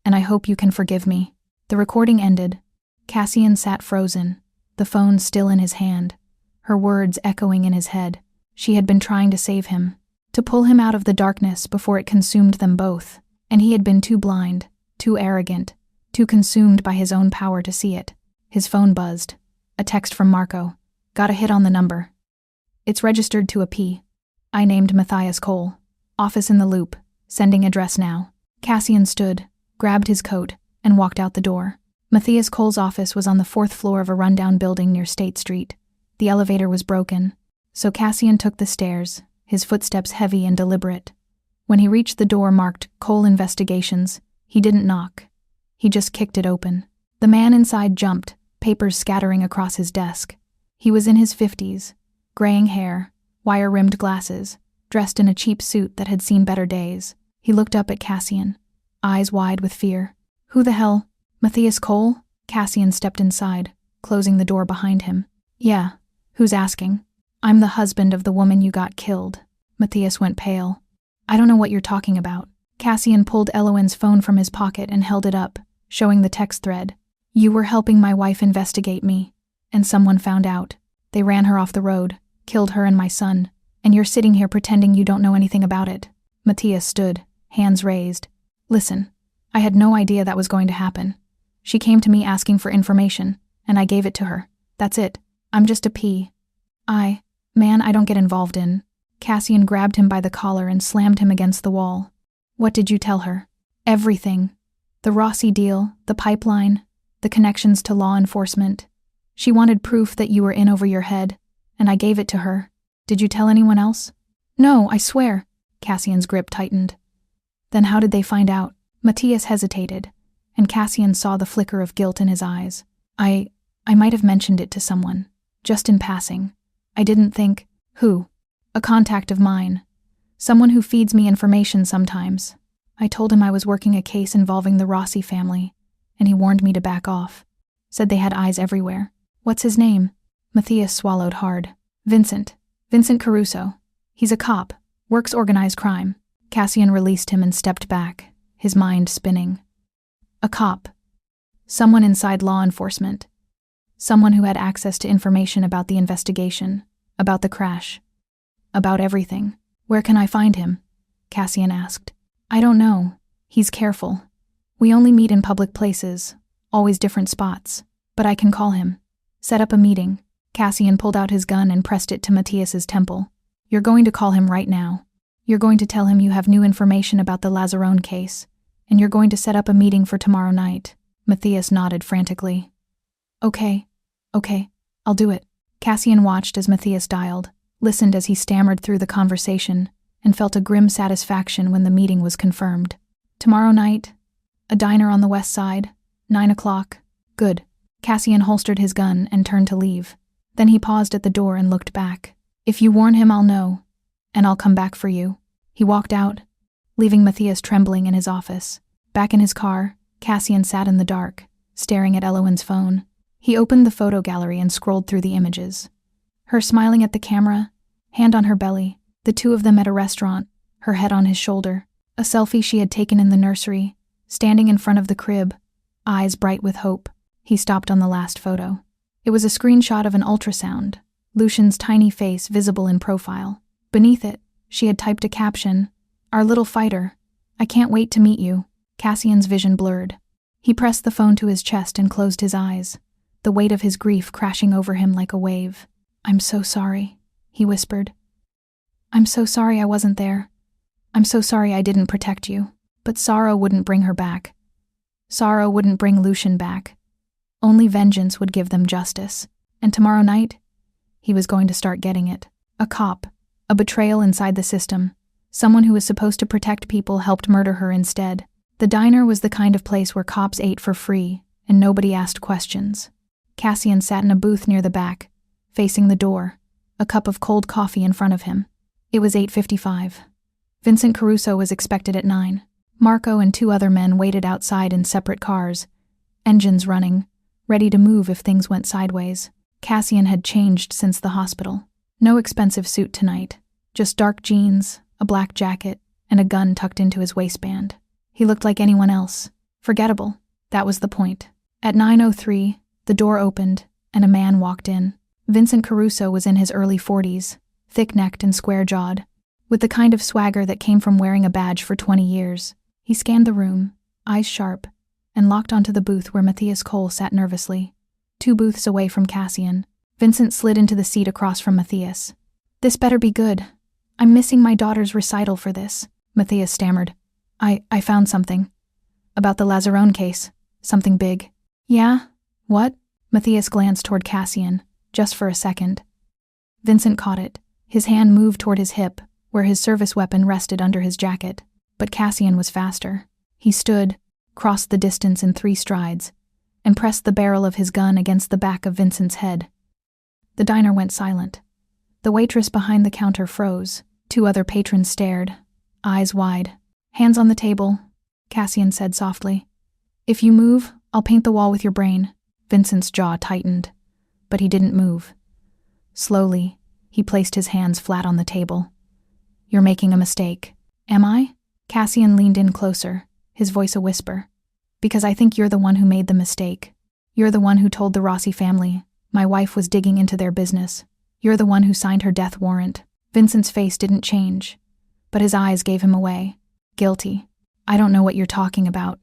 And I hope you can forgive me. The recording ended. Cassian sat frozen, the phone still in his hand, her words echoing in his head. She had been trying to save him, to pull him out of the darkness before it consumed them both, and he had been too blind, too arrogant, too consumed by his own power to see it. His phone buzzed. A text from Marco. Got a hit on the number. It's registered to a P. I named Matthias Cole. Office in the Loop. Sending address now. Cassian stood, grabbed his coat, and walked out the door. Matthias Cole's office was on the 4th floor of a rundown building near State Street. The elevator was broken, so Cassian took the stairs, his footsteps heavy and deliberate. When he reached the door marked Cole Investigations, he didn't knock. He just kicked it open. The man inside jumped, papers scattering across his desk. He was in his 50s, graying hair, wire-rimmed glasses, dressed in a cheap suit that had seen better days. He looked up at Cassian, eyes wide with fear. Who the hell? Matthias Cole? Cassian stepped inside, closing the door behind him. Yeah, who's asking? I'm the husband of the woman you got killed. Matthias went pale. I don't know what you're talking about. Cassian pulled Eloin's phone from his pocket and held it up, showing the text thread. You were helping my wife investigate me, and someone found out. They ran her off the road, killed her and my son, and you're sitting here pretending you don't know anything about it. Matthias stood, hands raised. Listen, I had no idea that was going to happen. She came to me asking for information, and I gave it to her. That's it. I'm just a P. Man, I don't get involved in. Cassian grabbed him by the collar and slammed him against the wall. What did you tell her? Everything. The Rossi deal, the pipeline, the connections to law enforcement. She wanted proof that you were in over your head, and I gave it to her. Did you tell anyone else? No, I swear. Cassian's grip tightened. Then how did they find out? Matthias hesitated, and Cassian saw the flicker of guilt in his eyes. I might have mentioned it to someone, just in passing. I didn't think. Who? A contact of mine. Someone who feeds me information sometimes. I told him I was working a case involving the Rossi family, and he warned me to back off. Said they had eyes everywhere. What's his name? Matthias swallowed hard. Vincent Caruso. He's a cop, works organized crime. Cassian released him and stepped back, his mind spinning. A cop. Someone inside law enforcement. Someone who had access to information about the investigation, about the crash, about everything. Where can I find him? Cassian asked. I don't know. He's careful. We only meet in public places, always different spots, but I can call him. Set up a meeting. Cassian pulled out his gun and pressed it to Matthias's temple. You're going to call him right now. You're going to tell him you have new information about the Lazzarone case, and you're going to set up a meeting for tomorrow night. Matthias nodded frantically. Okay, I'll do it. Cassian watched as Matthias dialed, listened as he stammered through the conversation, and felt a grim satisfaction when the meeting was confirmed. Tomorrow night, a diner on the west side, 9 o'clock. Good. Cassian holstered his gun and turned to leave. Then he paused at the door and looked back. If you warn him, I'll know, and I'll come back for you. He walked out, leaving Matthias trembling in his office. Back in his car, Cassian sat in the dark, staring at Eloin's phone. He opened the photo gallery and scrolled through the images. Her smiling at the camera, hand on her belly, the two of them at a restaurant, her head on his shoulder, a selfie she had taken in the nursery, standing in front of the crib, eyes bright with hope. He stopped on the last photo. It was a screenshot of an ultrasound, Lucian's tiny face visible in profile. Beneath it, she had typed a caption, Our little fighter. I can't wait to meet you. Cassian's vision blurred. He pressed the phone to his chest and closed his eyes, the weight of his grief crashing over him like a wave. I'm so sorry, he whispered. I'm so sorry I wasn't there. I'm so sorry I didn't protect you. But sorrow wouldn't bring her back. Sorrow wouldn't bring Lucian back. Only vengeance would give them justice. And tomorrow night, he was going to start getting it. A cop, a betrayal inside the system. Someone who was supposed to protect people helped murder her instead. The diner was the kind of place where cops ate for free, and nobody asked questions. Cassian sat in a booth near the back, facing the door, a cup of cold coffee in front of him. It was 8:55. Vincent Caruso was expected at 9. Marco and 2 other men waited outside in separate cars, engines running, ready to move if things went sideways. Cassian had changed since the hospital. No expensive suit tonight, just dark jeans, a black jacket, and a gun tucked into his waistband. He looked like anyone else. Forgettable. That was the point. At 9:03, the door opened, and a man walked in. Vincent Caruso was in his early 40s, thick-necked and square-jawed, with the kind of swagger that came from wearing a badge for 20 years. He scanned the room, eyes sharp, and locked onto the booth where Matthias Cole sat nervously. 2 booths away from Cassian, Vincent slid into the seat across from Matthias. "This better be good. I'm missing my daughter's recital for this," Matthias stammered. I found something. About the Lazarone case. Something big." "Yeah? What?" Matthias glanced toward Cassian, just for a second. Vincent caught it. His hand moved toward his hip, where his service weapon rested under his jacket. But Cassian was faster. He stood, crossed the distance in 3 strides, and pressed the barrel of his gun against the back of Vincent's head. The diner went silent. The waitress behind the counter froze. 2 other patrons stared, eyes wide. "Hands on the table," Cassian said softly. "If you move, I'll paint the wall with your brain." Vincent's jaw tightened, but he didn't move. Slowly, he placed his hands flat on the table. "You're making a mistake." "Am I?" Cassian leaned in closer, his voice a whisper. "Because I think you're the one who made the mistake. You're the one who told the Rossi family my wife was digging into their business. You're the one who signed her death warrant." Vincent's face didn't change, but his eyes gave him away. "Guilty." "I don't know what you're talking about,"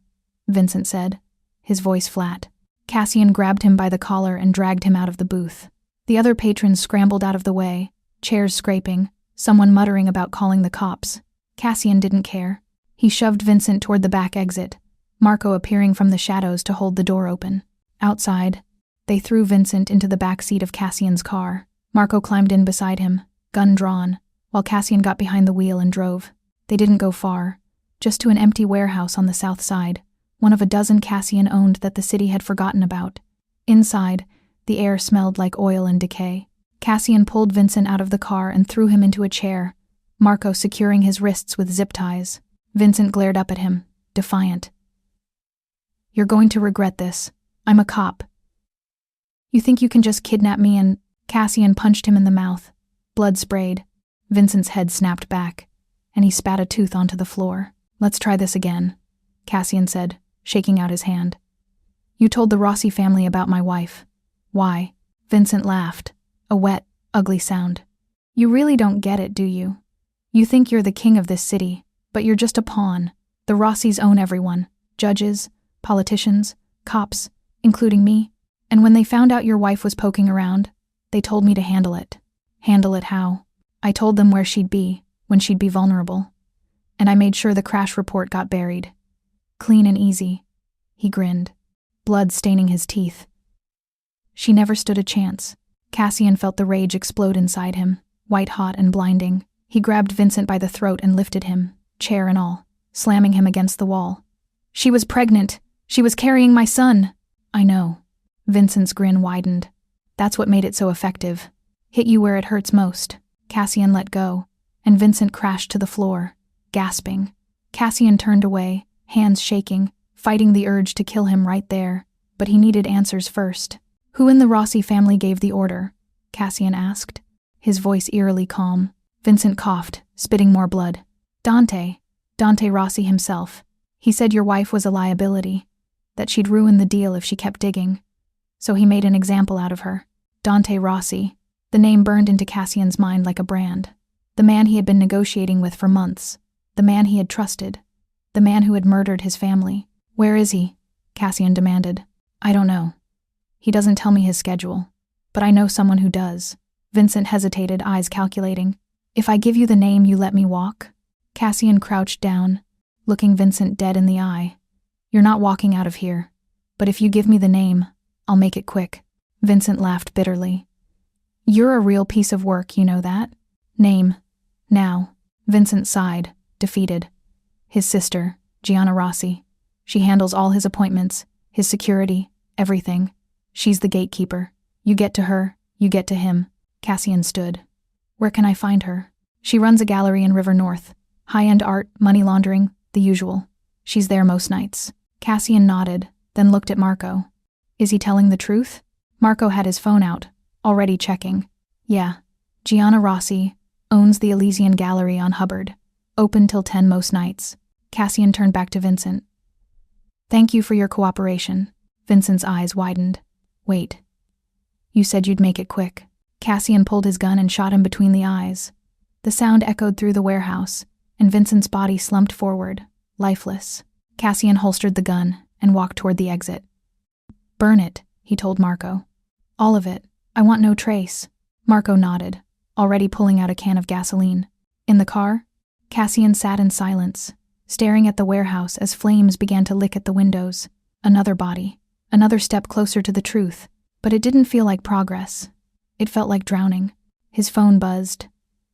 Vincent said, his voice flat. Cassian grabbed him by the collar and dragged him out of the booth. The other patrons scrambled out of the way, chairs scraping, someone muttering about calling the cops. Cassian didn't care. He shoved Vincent toward the back exit, Marco appearing from the shadows to hold the door open. Outside, they threw Vincent into the back seat of Cassian's car. Marco climbed in beside him, gun drawn, while Cassian got behind the wheel and drove. They didn't go far, just to an empty warehouse on the south side, one of a dozen Cassian owned that the city had forgotten about. Inside, the air smelled like oil and decay. Cassian pulled Vincent out of the car and threw him into a chair, Marco securing his wrists with zip ties. Vincent glared up at him, defiant. "You're going to regret this. I'm a cop. You think you can just kidnap me and—" Cassian punched him in the mouth. Blood sprayed. Vincent's head snapped back, and he spat a tooth onto the floor. "Let's try this again," Cassian said, shaking out his hand. "You told the Rossi family about my wife. Why?" Vincent laughed, a wet, ugly sound. "You really don't get it, do you? You think you're the king of this city, but you're just a pawn. The Rossis own everyone. Judges, politicians, cops, including me. And when they found out your wife was poking around, they told me to handle it." "Handle it how?" "I told them where she'd be, when she'd be vulnerable. And I made sure the crash report got buried. Clean and easy." He grinned, blood staining his teeth. She never stood a chance. Cassian felt the rage explode inside him, white-hot and blinding. He grabbed Vincent by the throat and lifted him, chair and all, slamming him against the wall. "She was pregnant. She was carrying my son." "I know." Vincent's grin widened. "That's what made it so effective. Hit you where it hurts most." Cassian let go, and Vincent crashed to the floor, gasping. Cassian turned away, hands shaking, fighting the urge to kill him right there, but he needed answers first. "Who in the Rossi family gave the order?" Cassian asked, his voice eerily calm. Vincent coughed, spitting more blood. Dante Rossi himself. He said your wife was a liability, that she'd ruin the deal if she kept digging. So he made an example out of her. Dante Rossi. The name burned into Cassian's mind like a brand. The man he had been negotiating with for months. The man he had trusted. The man who had murdered his family. "Where is he?" Cassian demanded. "I don't know. He doesn't tell me his schedule. But I know someone who does." Vincent hesitated, eyes calculating. "If I give you the name, you let me walk?" Cassian crouched down, looking Vincent dead in the eye. "You're not walking out of here. But if you give me the name, I'll make it quick." Vincent laughed bitterly. "You're a real piece of work, you know that? Name. Now." Vincent sighed, defeated. "His sister, Gianna Rossi. She handles all his appointments, his security, everything. She's the gatekeeper. You get to her, you get to him." Cassian stood. "Where can I find her?" "She runs a gallery in River North. High-end art, money laundering, the usual. She's there most nights." Cassian nodded, then looked at Marco. "Is he telling the truth?" Marco had his phone out, already checking. "Yeah. Gianna Rossi owns the Elysian Gallery on Hubbard. Open till 10 most nights. Cassian turned back to Vincent. Thank you for your cooperation. Vincent's eyes widened. Wait. You said you'd make it quick. Cassian pulled his gun and shot him between the eyes. The sound echoed through the warehouse, and Vincent's body slumped forward, lifeless. Cassian holstered the gun and walked toward the exit. Burn it, he told Marco. All of it. I want no trace. Marco nodded, already pulling out a can of gasoline. In the car, Cassian sat in silence, staring at the warehouse as flames began to lick at the windows. Another body, another step closer to the truth, but it didn't feel like progress. It felt like drowning. His phone buzzed.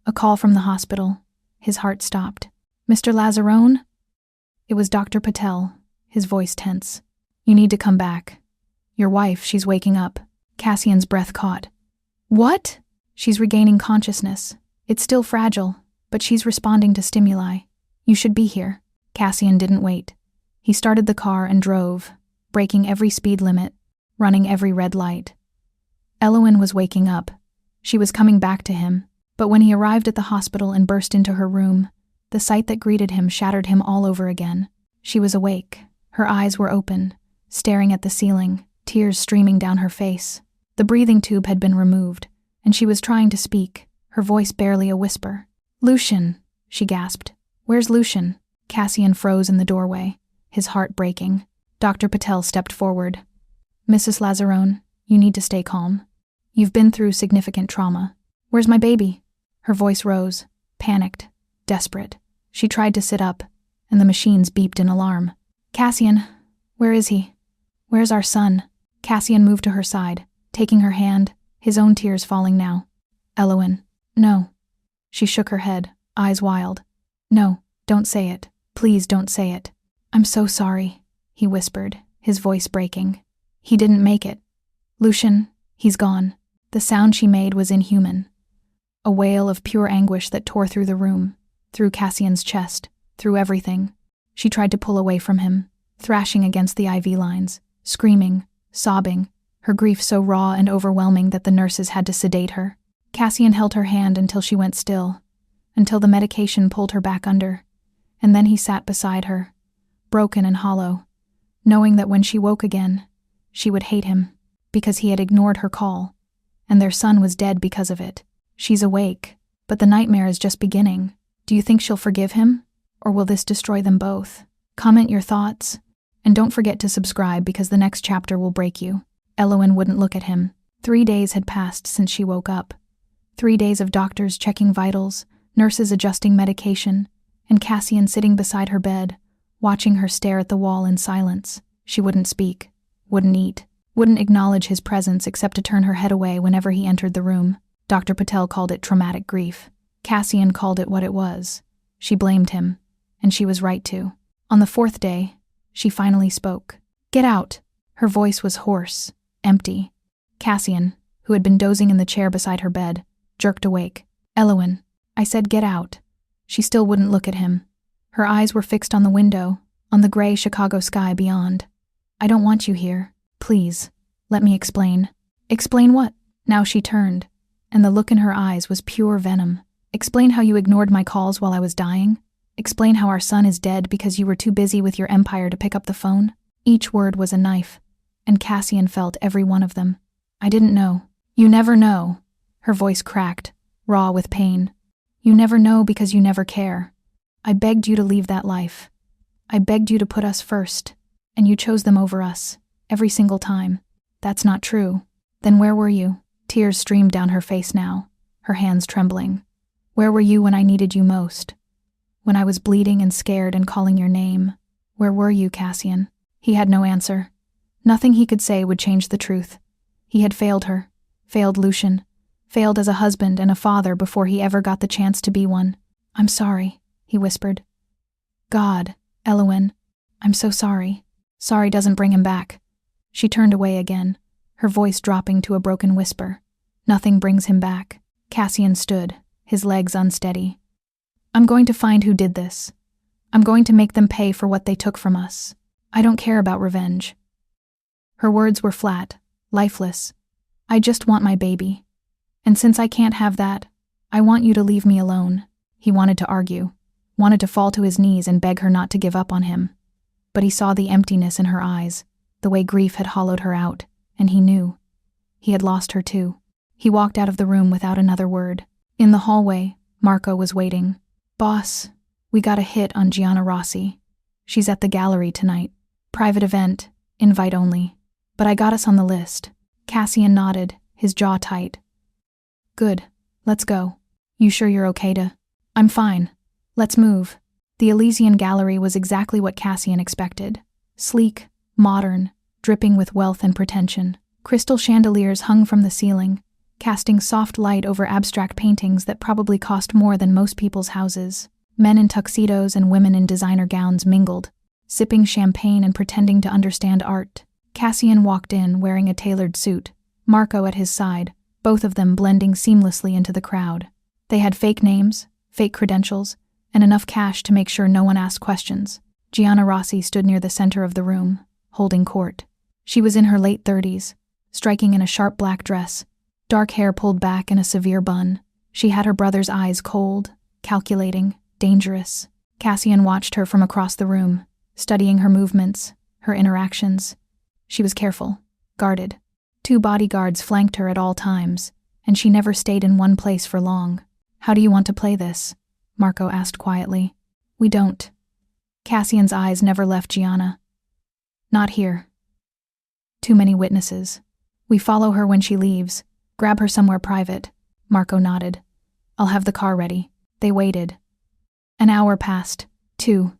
A call from the hospital. His heart stopped. Mr. Lazzarone? It was Dr. Patel, his voice tense. You need to come back. Your wife, she's waking up. Cassian's breath caught. What? She's regaining consciousness. It's still fragile, but she's responding to stimuli. You should be here. Cassian didn't wait. He started the car and drove, breaking every speed limit, running every red light. Elowen was waking up. She was coming back to him, but when he arrived at the hospital and burst into her room, the sight that greeted him shattered him all over again. She was awake. Her eyes were open, staring at the ceiling, tears streaming down her face. The breathing tube had been removed, and she was trying to speak, her voice barely a whisper. Lucian, she gasped. Where's Lucian? Cassian froze in the doorway, his heart breaking. Dr. Patel stepped forward. Mrs. Lazzarone, you need to stay calm. You've been through significant trauma. Where's my baby? Her voice rose, panicked, desperate. She tried to sit up, and the machines beeped in alarm. Cassian, where is he? Where's our son? Cassian moved to her side, taking her hand, his own tears falling now. Elowen, no. She shook her head, eyes wild. No, don't say it. Please don't say it. I'm so sorry, he whispered, his voice breaking. He didn't make it. Lucian, he's gone. The sound she made was inhuman. A wail of pure anguish that tore through the room, through Cassian's chest, through everything. She tried to pull away from him, thrashing against the IV lines, screaming, sobbing, her grief so raw and overwhelming that the nurses had to sedate her. Cassian held her hand until she went still, until the medication pulled her back under, and then he sat beside her, broken and hollow, knowing that when she woke again, she would hate him, because he had ignored her call, and their son was dead because of it. She's awake, but the nightmare is just beginning. Do you think she'll forgive him, or will this destroy them both? Comment your thoughts, and don't forget to subscribe because the next chapter will break you. Elowen wouldn't look at him. 3 days had passed since she woke up. 3 days of doctors checking vitals, nurses adjusting medication, and Cassian sitting beside her bed, watching her stare at the wall in silence. She wouldn't speak, wouldn't eat, wouldn't acknowledge his presence except to turn her head away whenever he entered the room. Dr. Patel called it traumatic grief. Cassian called it what it was. She blamed him, and she was right to. On the 4th day, she finally spoke. Get out! Her voice was hoarse, empty. Cassian, who had been dozing in the chair beside her bed, jerked awake. Elowen, I said get out. She still wouldn't look at him. Her eyes were fixed on the window, on the gray Chicago sky beyond. I don't want you here. Please, let me explain. Explain what? Now she turned, and the look in her eyes was pure venom. Explain how you ignored my calls while I was dying? Explain how our son is dead because you were too busy with your empire to pick up the phone? Each word was a knife, and Cassian felt every one of them. I didn't know. You never know. Her voice cracked, raw with pain. You never know because you never care. I begged you to leave that life. I begged you to put us first, and you chose them over us, every single time. That's not true. Then where were you? Tears streamed down her face now, her hands trembling. Where were you when I needed you most? When I was bleeding and scared and calling your name? Where were you, Cassian? He had no answer. Nothing he could say would change the truth. He had failed her, failed Lucian, failed as a husband and a father before he ever got the chance to be one. I'm sorry, he whispered. God, Elowen, I'm so sorry. Sorry doesn't bring him back. She turned away again, her voice dropping to a broken whisper. Nothing brings him back. Cassian stood, his legs unsteady. I'm going to find who did this. I'm going to make them pay for what they took from us. I don't care about revenge. Her words were flat, lifeless. I just want my baby. And since I can't have that, I want you to leave me alone. He wanted to argue, wanted to fall to his knees and beg her not to give up on him. But he saw the emptiness in her eyes, the way grief had hollowed her out, and he knew. He had lost her too. He walked out of the room without another word. In the hallway, Marco was waiting. "Boss, we got a hit on Gianna Rossi. She's at the gallery tonight. Private event, invite only. But I got us on the list." Cassian nodded, his jaw tight. "Good, let's go. You sure you're okay to?" "I'm fine. Let's move." The Elysian Gallery was exactly what Cassian expected. Sleek, modern, dripping with wealth and pretension. Crystal chandeliers hung from the ceiling, casting soft light over abstract paintings that probably cost more than most people's houses. Men in tuxedos and women in designer gowns mingled, sipping champagne and pretending to understand art. Cassian walked in wearing a tailored suit, Marco at his side, both of them blending seamlessly into the crowd. They had fake names, fake credentials, and enough cash to make sure no one asked questions. Gianna Rossi stood near the center of the room, holding court. She was in her late 30s, striking in a sharp black dress, dark hair pulled back in a severe bun. She had her brother's eyes cold, calculating, dangerous. Cassian watched her from across the room, studying her movements, her interactions. She was careful, guarded. 2 bodyguards flanked her at all times, and she never stayed in one place for long. "How do you want to play this?" Marco asked quietly. "We don't." Cassian's eyes never left Gianna. "Not here. Too many witnesses. We follow her when she leaves. Grab her somewhere private." Marco nodded. "I'll have the car ready." They waited. An hour passed. 2.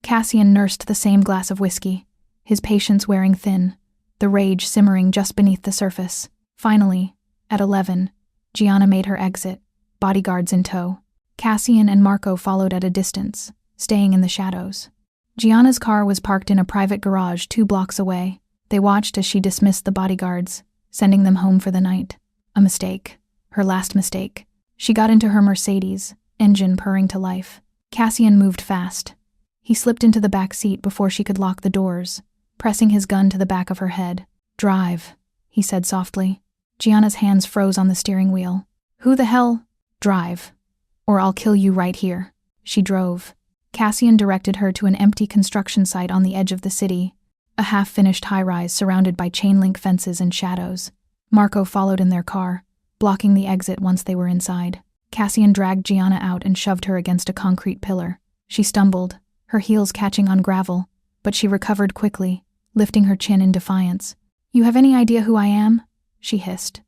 Cassian nursed the same glass of whiskey, his patience wearing thin, the rage simmering just beneath the surface. Finally, at 11, Gianna made her exit, bodyguards in tow. Cassian and Marco followed at a distance, staying in the shadows. Gianna's car was parked in a private garage 2 blocks away. They watched as she dismissed the bodyguards, sending them home for the night. A mistake. Her last mistake. She got into her Mercedes, engine purring to life. Cassian moved fast. He slipped into the back seat before she could lock the doors, pressing his gun to the back of her head. "Drive," he said softly. Gianna's hands froze on the steering wheel. "Who the hell?" "Drive, or I'll kill you right here." She drove. Cassian directed her to an empty construction site on the edge of the city, a half-finished high-rise surrounded by chain-link fences and shadows. Marco followed in their car, blocking the exit once they were inside. Cassian dragged Gianna out and shoved her against a concrete pillar. She stumbled, her heels catching on gravel, but she recovered quickly, lifting her chin in defiance. "You have any idea who I am?" she hissed.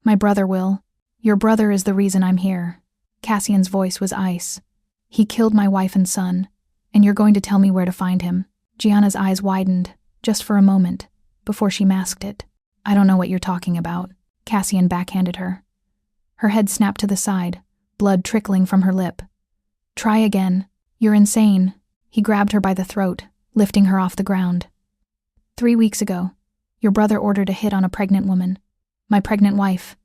"My brother will. Your brother is the reason I'm here." Cassian's voice was ice. "He killed my wife and son, and you're going to tell me where to find him." Gianna's eyes widened, just for a moment, before she masked it. "I don't know what you're talking about," Cassian backhanded her. Her head snapped to the side, blood trickling from her lip. "Try again. You're insane." He grabbed her by the throat, lifting her off the ground. 3 weeks ago, your brother ordered a hit on a pregnant woman. My pregnant wife.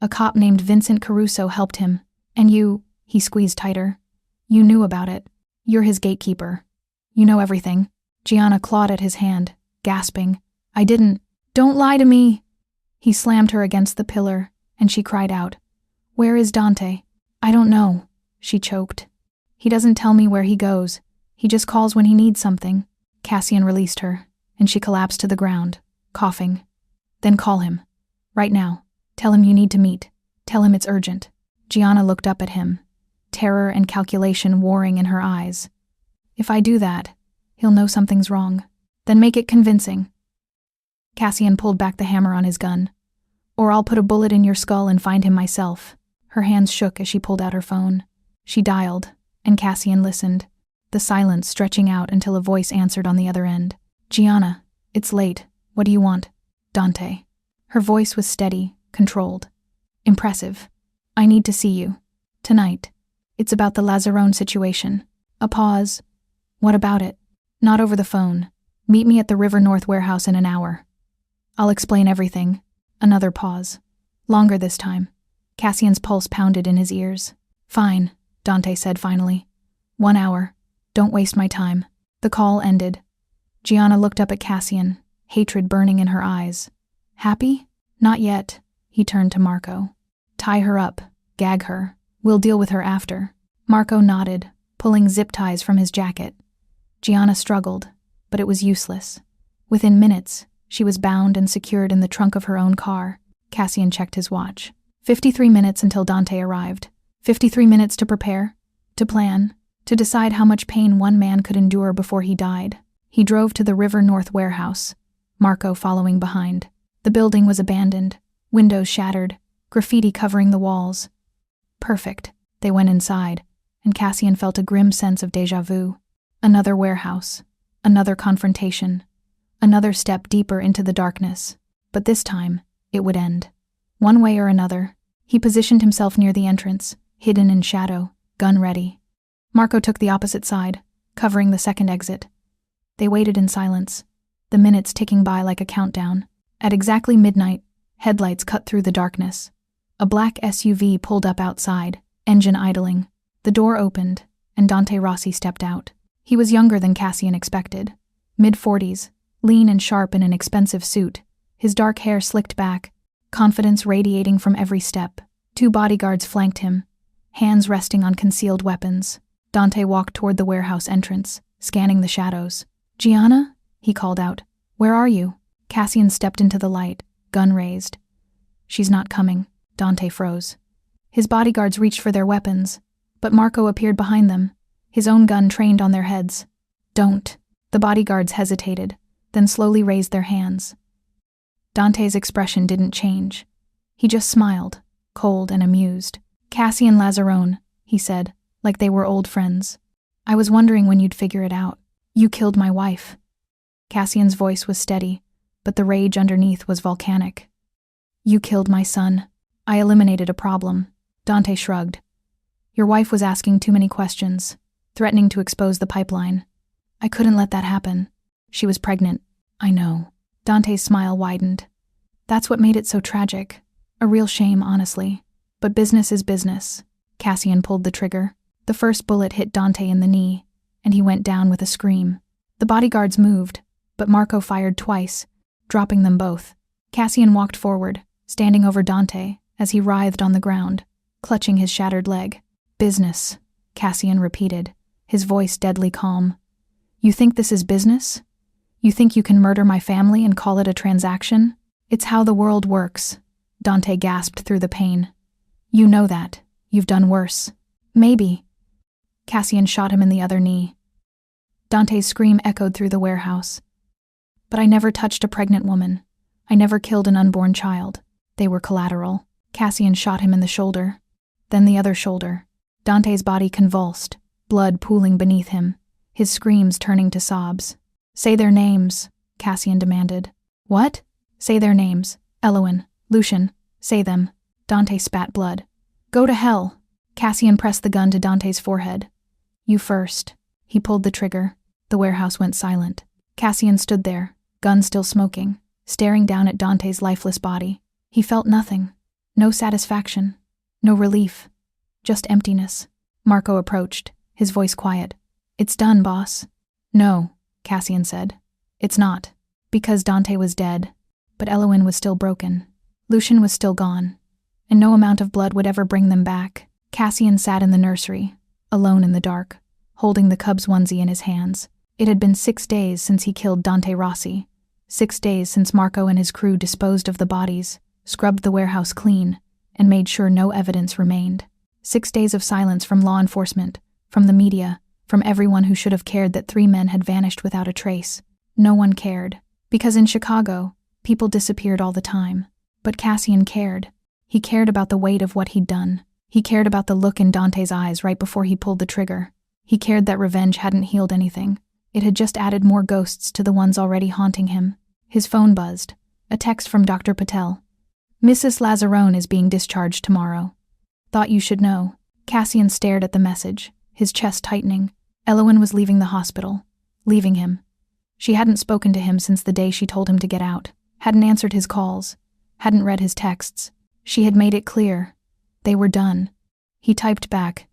A cop named Vincent Caruso helped him. And you," he squeezed tighter. "You knew about it. You're his gatekeeper. You know everything." Gianna clawed at his hand, gasping. "I didn't. Don't lie to me." He slammed her against the pillar, and she cried out. "Where is Dante?" "I don't know," she choked. "He doesn't tell me where he goes. He just calls when he needs something." Cassian released her, and she collapsed to the ground, coughing. "Then call him. Right now. Tell him you need to meet. Tell him it's urgent." Gianna looked up at him, terror and calculation warring in her eyes. "If I do that, he'll know something's wrong. Then make it convincing." Cassian pulled back the hammer on his gun. "Or I'll put a bullet in your skull and find him myself." Her hands shook as she pulled out her phone. She dialed, and Cassian listened, the silence stretching out until a voice answered on the other end. "Gianna, it's late. What do you want?" "Dante." Her voice was steady, controlled. "Impressive. I need to see you. Tonight. It's about the Lazzarone situation." A pause. "What about it?" "Not over the phone. Meet me at the River North warehouse in an hour. I'll explain everything." Another pause. Longer this time. Cassian's pulse pounded in his ears. "Fine," Dante said finally. 1 hour. Don't waste my time." The call ended. Gianna looked up at Cassian, hatred burning in her eyes. "Happy?" "Not yet." He turned to Marco. "Tie her up. Gag her. We'll deal with her after." Marco nodded, pulling zip ties from his jacket. Gianna struggled, but it was useless. Within minutes, she was bound and secured in the trunk of her own car. Cassian checked his watch. 53 minutes until Dante arrived. 53 minutes to prepare, to plan, to decide how much pain one man could endure before he died. He drove to the River North warehouse, Marco following behind. The building was abandoned, windows shattered, graffiti covering the walls. Perfect. They went inside, and Cassian felt a grim sense of déjà vu. Another warehouse, another confrontation, another step deeper into the darkness. But this time, it would end. One way or another, he positioned himself near the entrance, hidden in shadow, gun ready. Marco took the opposite side, covering the second exit. They waited in silence, the minutes ticking by like a countdown. At exactly midnight, headlights cut through the darkness. A black SUV pulled up outside, engine idling. The door opened, and Dante Rossi stepped out. He was younger than Cassian expected. Mid-40s, lean and sharp in an expensive suit, his dark hair slicked back, confidence radiating from every step. 2 bodyguards flanked him, hands resting on concealed weapons. Dante walked toward the warehouse entrance, scanning the shadows. "Gianna?" he called out. "Where are you?" Cassian stepped into the light, gun raised. "She's not coming." Dante froze. His bodyguards reached for their weapons, but Marco appeared behind them, his own gun trained on their heads. "Don't." The bodyguards hesitated, then slowly raised their hands. Dante's expression didn't change. He just smiled, cold and amused. "Cassian Lazzarone," he said, like they were old friends. "I was wondering when you'd figure it out. You killed my wife." Cassian's voice was steady, but the rage underneath was volcanic. "You killed my son. I eliminated a problem." Dante shrugged. "Your wife was asking too many questions, threatening to expose the pipeline. I couldn't let that happen. She was pregnant." "I know." Dante's smile widened. "That's what made it so tragic. A real shame, honestly. But business is business." Cassian pulled the trigger. The first bullet hit Dante in the knee, and he went down with a scream. The bodyguards moved, but Marco fired twice, dropping them both. Cassian walked forward, standing over Dante as he writhed on the ground, clutching his shattered leg. "Business," Cassian repeated, his voice deadly calm. "You think this is business? You think you can murder my family and call it a transaction? It's how the world works." Dante gasped through the pain. "You know that. You've done worse." "Maybe." Cassian shot him in the other knee. Dante's scream echoed through the warehouse. "But I never touched a pregnant woman. I never killed an unborn child. They were collateral." Cassian shot him in the shoulder, then the other shoulder. Dante's body convulsed, blood pooling beneath him, his screams turning to sobs. "Say their names," Cassian demanded. "What?" "Say their names. Elowen, Lucian, say them." Dante spat blood. "Go to hell." Cassian pressed the gun to Dante's forehead. "You first." He pulled the trigger. The warehouse went silent. Cassian stood there, gun still smoking, staring down at Dante's lifeless body. He felt nothing. No satisfaction. No relief. Just emptiness. Marco approached, his voice quiet. "It's done, boss." "No," Cassian said. "It's not." Because Dante was dead, but Elowen was still broken. Lucian was still gone, and no amount of blood would ever bring them back. Cassian sat in the nursery, alone in the dark, holding the Cubs onesie in his hands. It had been 6 days since he killed Dante Rossi, 6 days since Marco and his crew disposed of the bodies, scrubbed the warehouse clean, and made sure no evidence remained. 6 days of silence from law enforcement, from the media, from everyone who should have cared that 3 men had vanished without a trace. No one cared, because in Chicago, people disappeared all the time. But Cassian cared. He cared about the weight of what he'd done. He cared about the look in Dante's eyes right before he pulled the trigger. He cared that revenge hadn't healed anything. It had just added more ghosts to the ones already haunting him. His phone buzzed. A text from Dr. Patel. "Mrs. Lazzarone is being discharged tomorrow. Thought you should know." Cassian stared at the message, his chest tightening. Elowen was leaving the hospital. Leaving him. She hadn't spoken to him since the day she told him to get out. Hadn't answered his calls. Hadn't read his texts. She had made it clear. They were done. He typed back.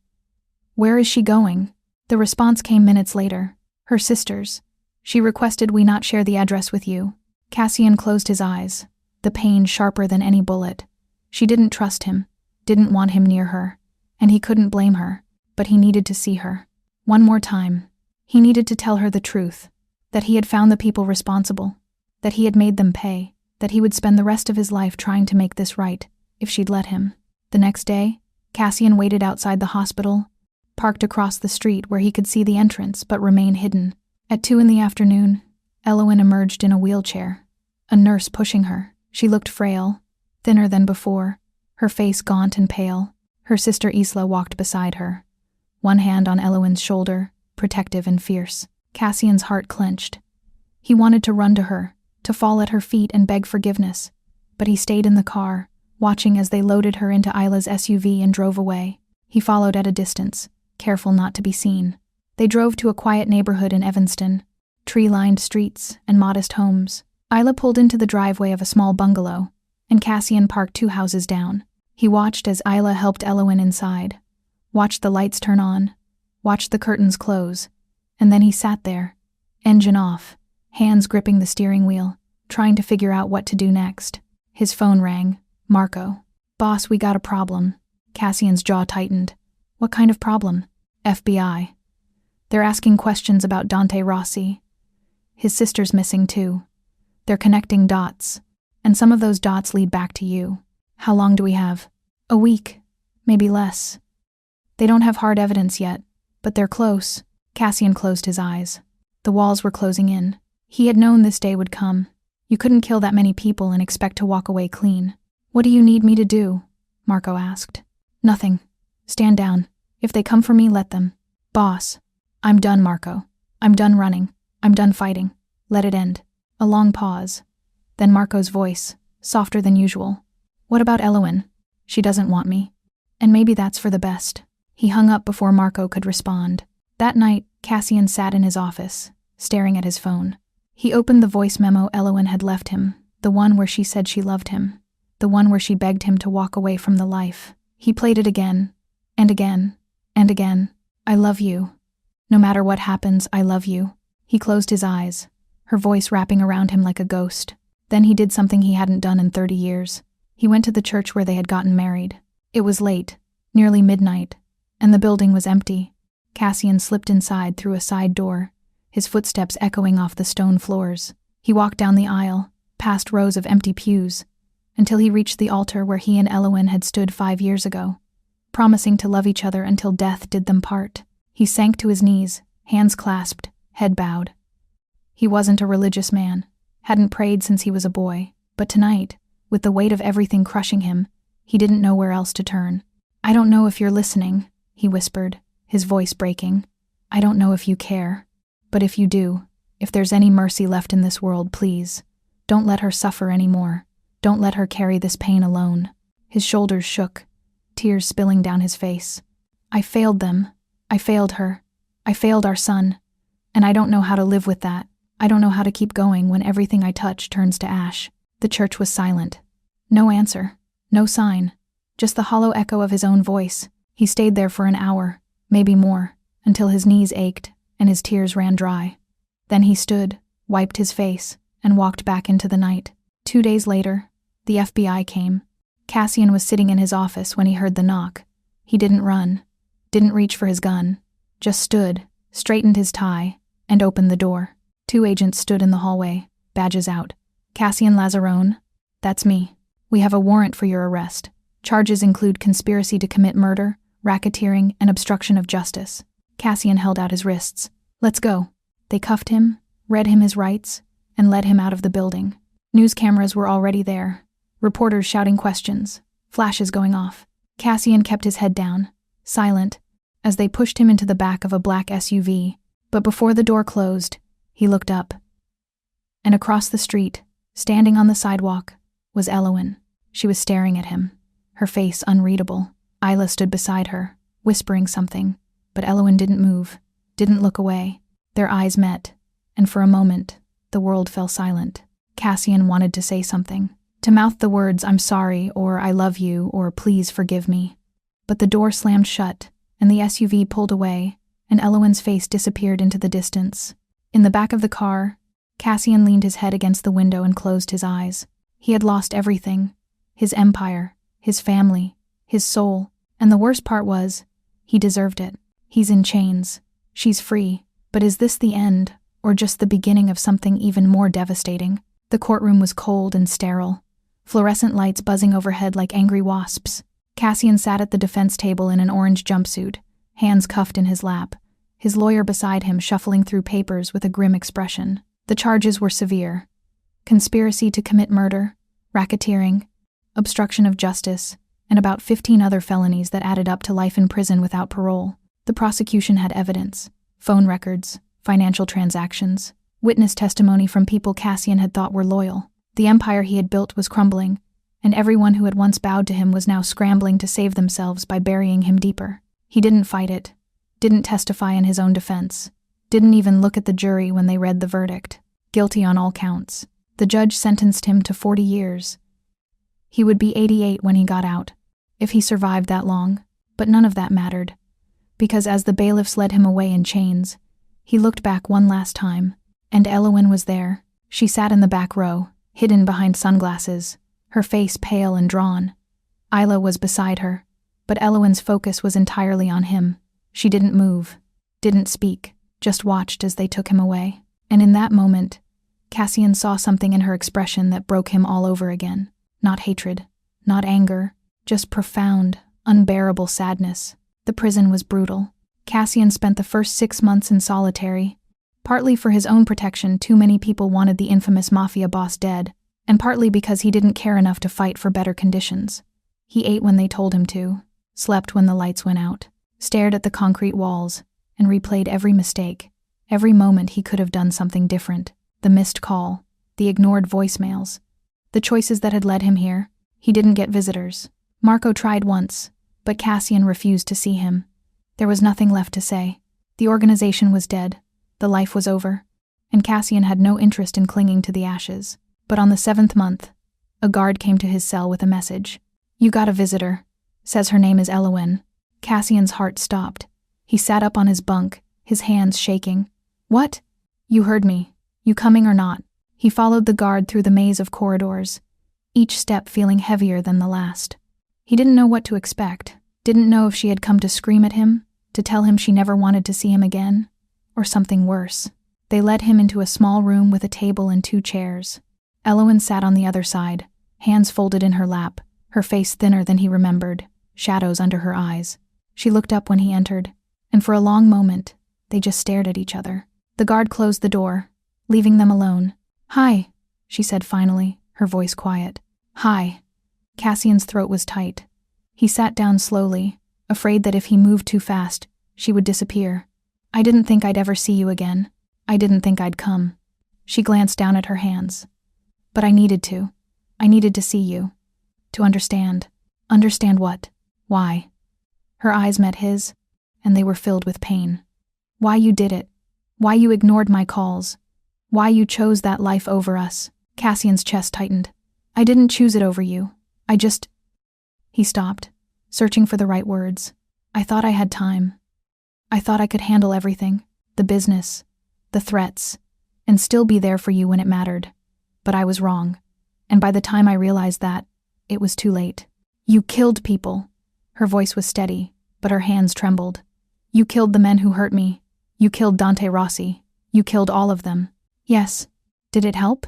"Where is she going?" The response came minutes later. "Her sister's. She requested we not share the address with you." Cassian closed his eyes, the pain sharper than any bullet. She didn't trust him, didn't want him near her, and he couldn't blame her, but he needed to see her. One more time. He needed to tell her the truth, that he had found the people responsible, that he had made them pay, that he would spend the rest of his life trying to make this right, if she'd let him. The next day, Cassian waited outside the hospital, parked across the street where he could see the entrance but remain hidden. At 2 p.m, Elowen emerged in a wheelchair, a nurse pushing her. She looked frail, thinner than before, her face gaunt and pale. Her sister Isla walked beside her, one hand on Elowen's shoulder, protective and fierce. Cassian's heart clenched. He wanted to run to her, to fall at her feet and beg forgiveness, but he stayed in the car, watching as they loaded her into Isla's SUV and drove away. He followed at a distance, careful not to be seen. They drove to a quiet neighborhood in Evanston, tree-lined streets and modest homes. Isla pulled into the driveway of a small bungalow, and Cassian parked 2 houses down. He watched as Isla helped Elowen inside, watched the lights turn on, watched the curtains close, and then he sat there, engine off, hands gripping the steering wheel, trying to figure out what to do next. His phone rang. Marco. "Boss, we got a problem." Cassian's jaw tightened. "What kind of problem?" "FBI. They're asking questions about Dante Rossi. His sister's missing too. They're connecting dots, and some of those dots lead back to you. How long do we have?" "A week, maybe less. They don't have hard evidence yet, but they're close." Cassian closed his eyes. The walls were closing in. He had known this day would come. You couldn't kill that many people and expect to walk away clean. "What do you need me to do?" Marco asked. "Nothing. Stand down. If they come for me, let them." "Boss, I'm done, Marco. I'm done running. I'm done fighting. Let it end." A long pause. Then Marco's voice, softer than usual. "What about Elowen? She doesn't want me. And maybe that's for the best." He hung up before Marco could respond. That night, Cassian sat in his office, staring at his phone. He opened the voice memo Elowen had left him, the one where she said she loved him, the one where she begged him to walk away from the life. He played it again, and again, and again. "I love you. No matter what happens, I love you." He closed his eyes, her voice wrapping around him like a ghost. Then he did something he hadn't done in 30 years. He went to the church where they had gotten married. It was late, nearly midnight, and the building was empty. Cassian slipped inside through a side door, his footsteps echoing off the stone floors. He walked down the aisle, past rows of empty pews, until he reached the altar where he and Elowen had stood 5 years ago, promising to love each other until death did them part. He sank to his knees, hands clasped, head bowed. He wasn't a religious man, hadn't prayed since he was a boy, but tonight, with the weight of everything crushing him, he didn't know where else to turn. "I don't know if you're listening," he whispered, his voice breaking. "I don't know if you care. But if you do, if there's any mercy left in this world, please, don't let her suffer anymore. Don't let her carry this pain alone." His shoulders shook, tears spilling down his face. "I failed them. I failed her. I failed our son. And I don't know how to live with that. I don't know how to keep going when everything I touch turns to ash." The church was silent. No answer. No sign. Just the hollow echo of his own voice. He stayed there for an hour, maybe more, until his knees ached and his tears ran dry. Then he stood, wiped his face, and walked back into the night. 2 days later, the FBI came. Cassian was sitting in his office when he heard the knock. He didn't run, didn't reach for his gun, just stood, straightened his tie, and opened the door. 2 agents stood in the hallway, badges out. "Cassian Lazarone, that's me. We have a warrant for your arrest. Charges include conspiracy to commit murder, racketeering, and obstruction of justice." Cassian held out his wrists. "Let's go." They cuffed him, read him his rights, and led him out of the building. News cameras were already there, reporters shouting questions, flashes going off. Cassian kept his head down, silent, as they pushed him into the back of a black SUV. But before the door closed, he looked up. And across the street, standing on the sidewalk, was Elowen. She was staring at him, her face unreadable. Isla stood beside her, whispering something, but Elowen didn't move, didn't look away. Their eyes met, and for a moment, the world fell silent. Cassian wanted to say something, to mouth the words "I'm sorry" or "I love you" or "please forgive me." But the door slammed shut, and the SUV pulled away, and Elowen's face disappeared into the distance. In the back of the car, Cassian leaned his head against the window and closed his eyes. He had lost everything, his empire, his family, his soul, and the worst part was, he deserved it. He's in chains, She's free, but is this the end, or just the beginning of something even more devastating? The courtroom was cold and sterile, fluorescent lights buzzing overhead like angry wasps. Cassian sat at the defense table in an orange jumpsuit, hands cuffed in his lap, his lawyer beside him shuffling through papers with a grim expression. The charges were severe: conspiracy to commit murder, racketeering, obstruction of justice, and about 15 other felonies that added up to life in prison without parole. The prosecution had evidence: phone records, financial transactions, witness testimony from people Cassian had thought were loyal. The empire he had built was crumbling, and everyone who had once bowed to him was now scrambling to save themselves by burying him deeper. He didn't fight it, didn't testify in his own defense, didn't even look at the jury when they read the verdict. Guilty on all counts. The judge sentenced him to 40 years. He would be 88 when he got out, if he survived that long, but none of that mattered, because as the bailiffs led him away in chains, he looked back one last time, and Elowen was there. She sat in the back row, hidden behind sunglasses, her face pale and drawn. Isla was beside her, but Elowen's focus was entirely on him. She didn't move, didn't speak, just watched as they took him away. And in that moment, Cassian saw something in her expression that broke him all over again. Not hatred, not anger, just profound, unbearable sadness. The prison was brutal. Cassian spent the first 6 months in solitary. Partly for his own protection, too many people wanted the infamous mafia boss dead, and partly because he didn't care enough to fight for better conditions. He ate when they told him to, slept when the lights went out, stared at the concrete walls, and replayed every mistake, every moment he could have done something different. The missed call, the ignored voicemails, the choices that had led him here. He didn't get visitors. Marco tried once, but Cassian refused to see him. There was nothing left to say. The organization was dead, the life was over, and Cassian had no interest in clinging to the ashes. But on the 7th month, a guard came to his cell with a message. "You got a visitor. Says her name is Elowen." Cassian's heart stopped. He sat up on his bunk, his hands shaking. "What? You heard me. You coming or not?" He followed the guard through the maze of corridors, each step feeling heavier than the last. He didn't know what to expect, didn't know if she had come to scream at him, to tell him she never wanted to see him again, or something worse. They led him into a small room with a table and 2 chairs. Elowen sat on the other side, hands folded in her lap, her face thinner than he remembered, shadows under her eyes. She looked up when he entered, and for a long moment, they just stared at each other. The guard closed the door, leaving them alone. "Hi," she said finally, her voice quiet. "Hi." Cassian's throat was tight. He sat down slowly, afraid that if he moved too fast, she would disappear. "I didn't think I'd ever see you again. I didn't think I'd come." She glanced down at her hands. "But I needed to. I needed to see you. To understand." "Understand what? Why?" Her eyes met his, and they were filled with pain. "Why you did it. Why you ignored my calls. Why you chose that life over us." Cassian's chest tightened. "I didn't choose it over you. I just—" He stopped, searching for the right words. "I thought I had time. I thought I could handle everything, the business, the threats, and still be there for you when it mattered. But I was wrong, and by the time I realized that, it was too late. You killed people." Her voice was steady, but her hands trembled. "You killed the men who hurt me. You killed Dante Rossi. You killed all of them." "Yes. Did it help?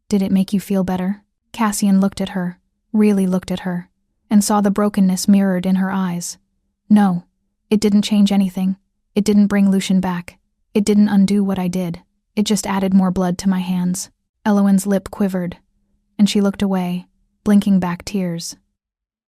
Did it make you feel better?" Cassian looked at her, really looked at her, and saw the brokenness mirrored in her eyes. "No, it didn't change anything. It didn't bring Lucian back. It didn't undo what I did. It just added more blood to my hands." Elowen's lip quivered, and she looked away, blinking back tears.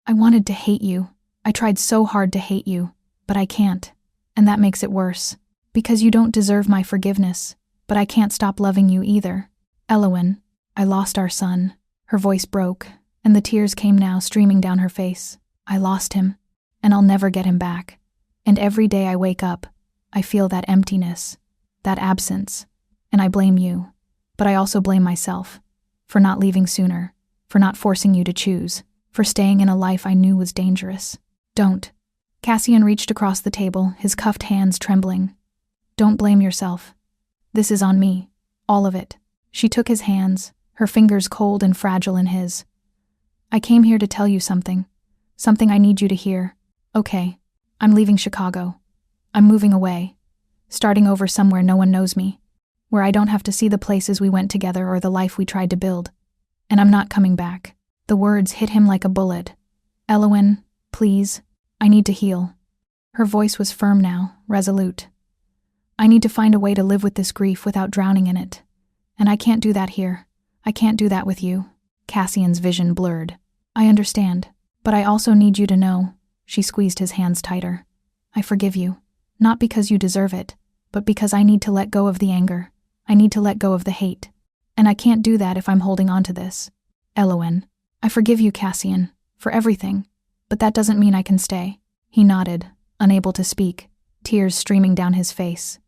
"I wanted to hate you. I tried so hard to hate you, but I can't, and that makes it worse. Because you don't deserve my forgiveness, but I can't stop loving you either. Elowen, I lost our son." Her voice broke, and the tears came now streaming down her face. "I lost him, and I'll never get him back. And every day I wake up, I feel that emptiness, that absence, and I blame you. But I also blame myself, for not leaving sooner, for not forcing you to choose, for staying in a life I knew was dangerous. Don't." Cassian reached across the table, his cuffed hands trembling. "Don't blame yourself. This is on me, all of it." She took his hands, her fingers cold and fragile in his. "I came here to tell you something I need you to hear. Okay, I'm leaving Chicago. I'm moving away. starting over somewhere no one knows me, where I don't have to see the places we went together or the life we tried to build. And I'm not coming back." The words hit him like a bullet. "Elowen, please, I need to heal." Her voice was firm now, resolute. "I need to find a way to live with this grief without drowning in it. And I can't do that here. I can't do that with you." Cassian's vision blurred. "I understand, but I also need you to know," she squeezed his hands tighter. "I forgive you, not because you deserve it, but because I need to let go of the anger. I need to let go of the hate. And I can't do that if I'm holding on to this. Elowen, I forgive you, Cassian, for everything, but that doesn't mean I can stay." He nodded, unable to speak, tears streaming down his face.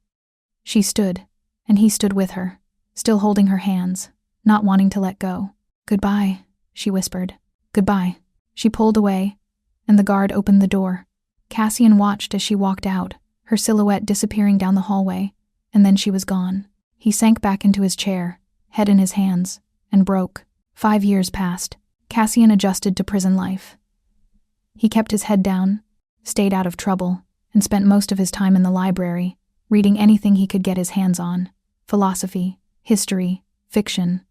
She stood, and he stood with her, still holding her hands, not wanting to let go. "Goodbye," she whispered. "Goodbye." She pulled away, and the guard opened the door. Cassian watched as she walked out, her silhouette disappearing down the hallway, and then she was gone. He sank back into his chair, head in his hands, and broke. 5 years passed. Cassian adjusted to prison life. He kept his head down, stayed out of trouble, and spent most of his time in the library, reading anything he could get his hands on. Philosophy, history, fiction,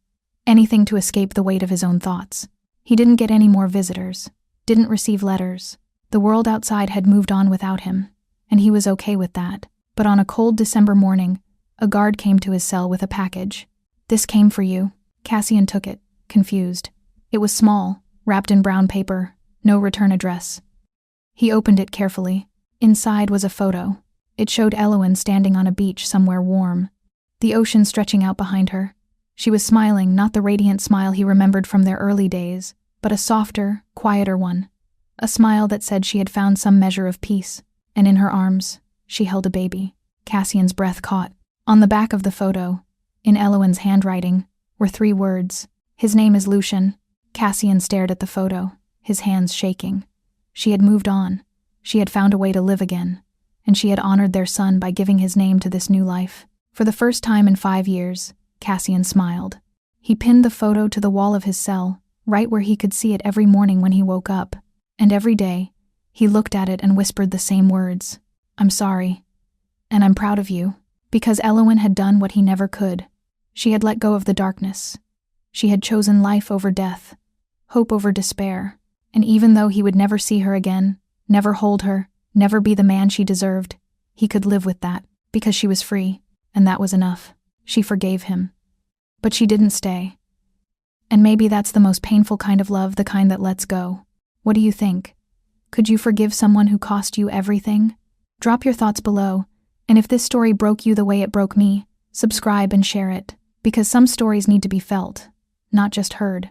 anything to escape the weight of his own thoughts. He didn't get any more visitors, didn't receive letters. The world outside had moved on without him, and he was okay with that. But on a cold December morning, a guard came to his cell with a package. "This came for you." Cassian took it, confused. It was small, wrapped in brown paper, no return address. He opened it carefully. Inside was a photo. It showed Elowen standing on a beach somewhere warm, the ocean stretching out behind her. She was smiling, not the radiant smile he remembered from their early days, but a softer, quieter one. A smile that said she had found some measure of peace, and in her arms, she held a baby. Cassian's breath caught. On the back of the photo, in Elowen's handwriting, were 3 words. "His name is Lucian." Cassian stared at the photo, his hands shaking. She had moved on. She had found a way to live again, and she had honored their son by giving his name to this new life. For the first time in 5 years, Cassian smiled. He pinned the photo to the wall of his cell, right where he could see it every morning when he woke up, and every day, he looked at it and whispered the same words. "I'm sorry, and I'm proud of you." Because Elowen had done what he never could. She had let go of the darkness. She had chosen life over death, hope over despair, and even though he would never see her again, never hold her, never be the man she deserved, he could live with that, because she was free, and that was enough. She forgave him. But she didn't stay. And maybe that's the most painful kind of love, the kind that lets go. What do you think? Could you forgive someone who cost you everything? Drop your thoughts below, and if this story broke you the way it broke me, subscribe and share it, because some stories need to be felt, not just heard.